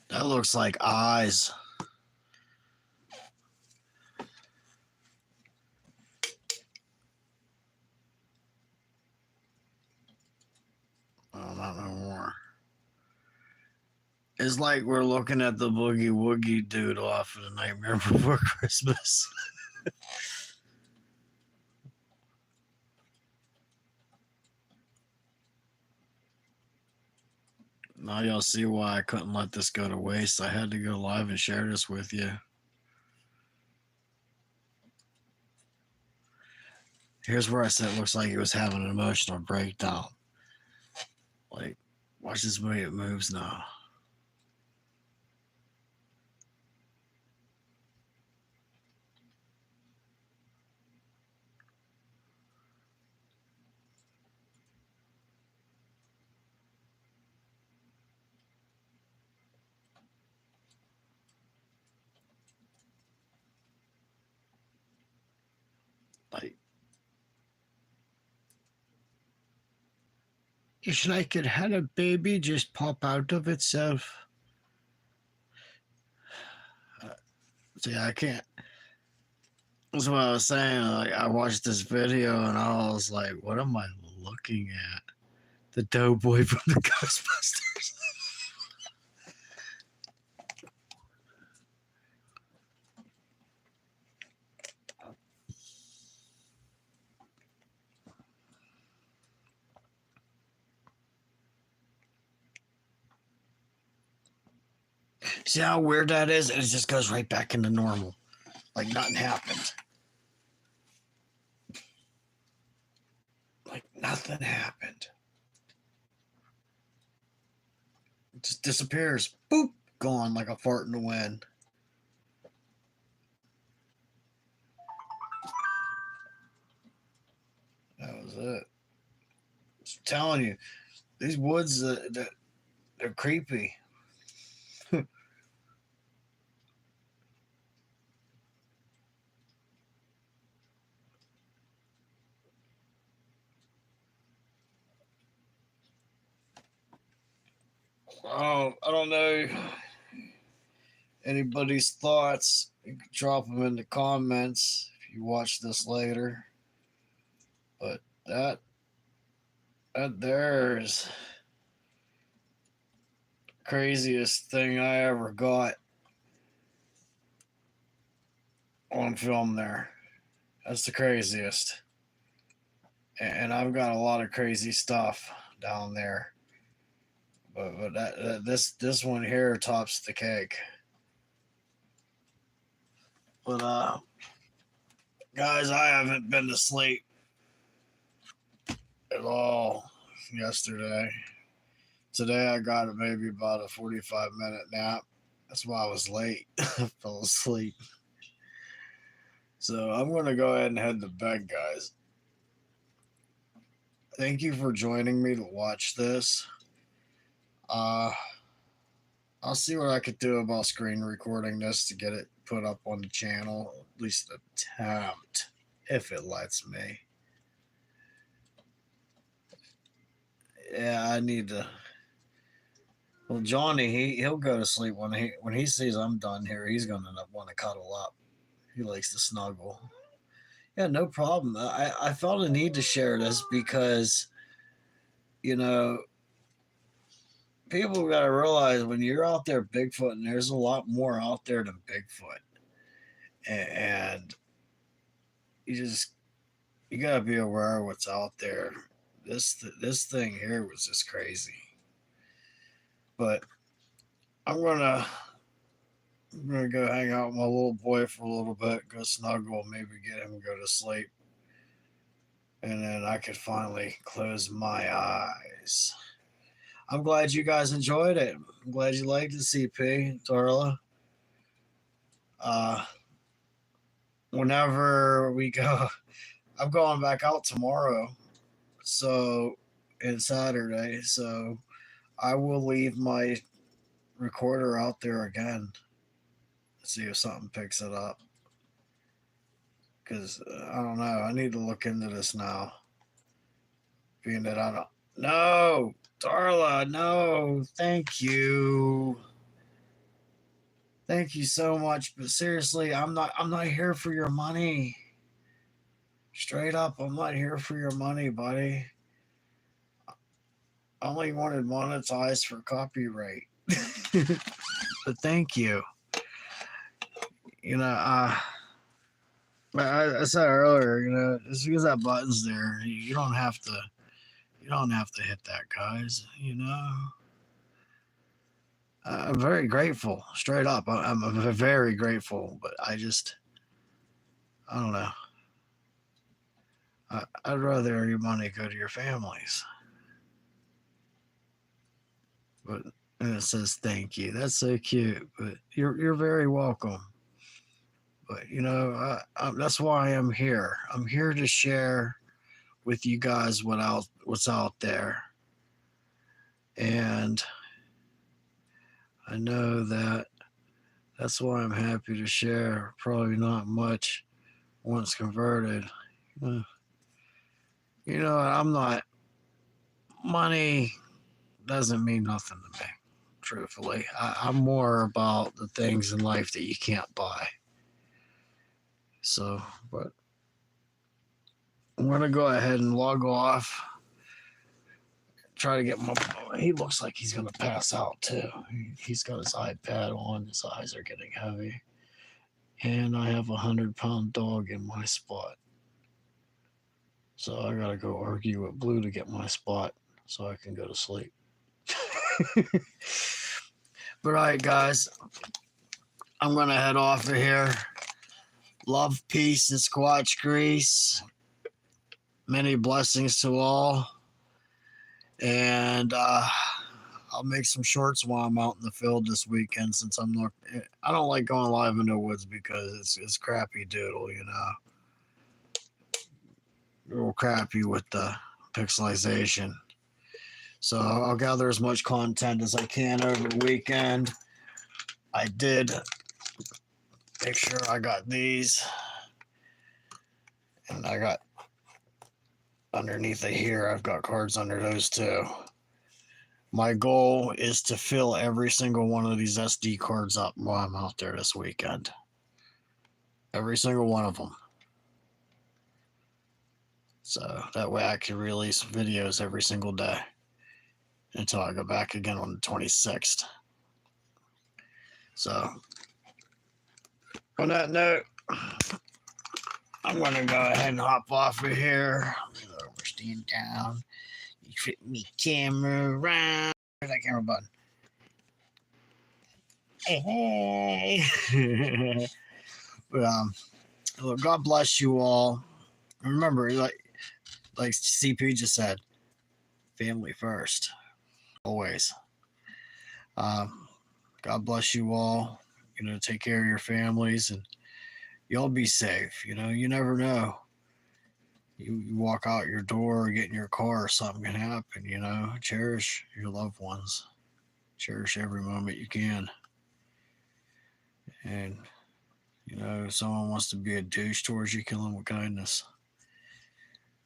That looks like eyes. Oh, not no more. It's like we're looking at the Boogie Woogie dude off of the Nightmare Before Christmas. Now y'all see why I couldn't let this go to waste. I had to go live and share this with you. Here's where I said it looks like he was having an emotional breakdown. Like, watch this way it moves now. Like, it's like it had a baby just pop out of itself. See, I can't. That's what I was saying. Like, I watched this video and I was like, what am I looking at? The doughboy from the Ghostbusters. See how weird that is? And it just goes right back into normal. Like nothing happened. Like nothing happened. It just disappears. Boop. Gone like a fart in the wind. That was it. I'm telling you, these woods, they're creepy. I don't know anybody's thoughts. You can drop them in the comments if you watch this later. But that there's craziest thing I ever got on film there. That's the craziest. And I've got a lot of crazy stuff down there. But this one here tops the cake. But guys, I haven't been to sleep at all yesterday. Today I got maybe about a 45-minute nap. That's why I was late. I fell asleep. So I'm going to go ahead and head to bed, guys. Thank you for joining me to watch this. I'll see what I could do about screen recording this to get it put up on the channel. At least attempt, if it lets me. Yeah, I need to. Well, Johnny, he'll go to sleep when he sees I'm done here. He's gonna want to cuddle up. He likes to snuggle. Yeah, no problem. I felt a need to share this because, you know, people got to realize when you're out there Bigfoot, and there's a lot more out there than Bigfoot, and you got to be aware of what's out there. This thing here was just crazy, but I'm gonna go hang out with my little boy for a little bit, go snuggle, maybe get him to go to sleep, and then I could finally close my eyes. I'm glad you guys enjoyed it. I'm glad you liked the CP, Darla. Whenever we go, I'm going back out tomorrow, so it's Saturday, so I will leave my recorder out there again. See if something picks it up. Because I don't know. I need to look into this now. Being that I don't. No, Darla, no. Thank you. Thank you so much. But seriously, I'm not here for your money. Straight up, I'm not here for your money, buddy. I only wanted monetized for copyright. But thank you. You know, I said earlier, you know, just because that button's there, you don't have to hit that, guys. You know, I'm very grateful. Straight up, I'm very grateful. But I don't know. I'd rather your money go to your families. But and it says thank you. That's so cute. But you're very welcome. But you know, that's why I'm here. I'm here to share with you guys what's out there, and I know that's why I'm happy to share. Probably not much once converted. You know, I'm not. Money doesn't mean nothing to me. Truthfully, I'm more about the things in life that you can't buy. So, but I'm gonna go ahead and log off. Try to get my. He looks like he's gonna pass out too. He's got his iPad on. His eyes are getting heavy, and I have 100-pound dog in my spot. So I gotta go argue with Blue to get my spot so I can go to sleep. But all right, guys, I'm gonna head off of here. Love, peace, and squatch grease. Many blessings to all. And I'll make some shorts while I'm out in the field this weekend since I don't like going live in the woods because it's crappy doodle, you know. A little crappy with the pixelization. So I'll gather as much content as I can over the weekend. I did make sure I got these. And I got underneath it here, I've got cards under those too. My goal is to fill every single one of these SD cards up while I'm out there this weekend. Every single one of them. So that way I can release videos every single day. until I go back again on the 26th. So, on that note, I'm going to go ahead and hop off of here. We're staying down. You flip me camera around. Where's that camera button? Hey. But, well, God bless you all. Remember, like CP just said, family first, always. God bless you all. Take care of your families and y'all be safe. You never know. You walk out your door or get in your car, something can happen. Cherish your loved ones. Cherish every moment you can. And if someone wants to be a douche towards you, kill them with kindness.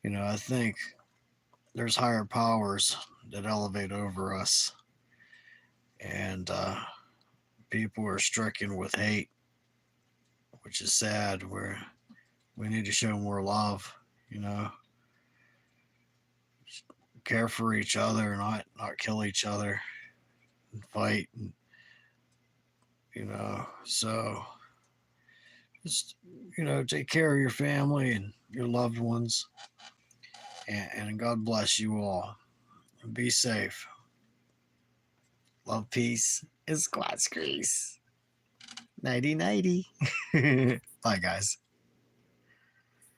I think there's higher powers that elevate over us, and people are stricken with hate, which is sad. Where we need to show more love. Care for each other, not kill each other, and fight. So just take care of your family and your loved ones, and God bless you all. Be safe. Love, peace, and squat grease. Nighty nighty. Bye, guys.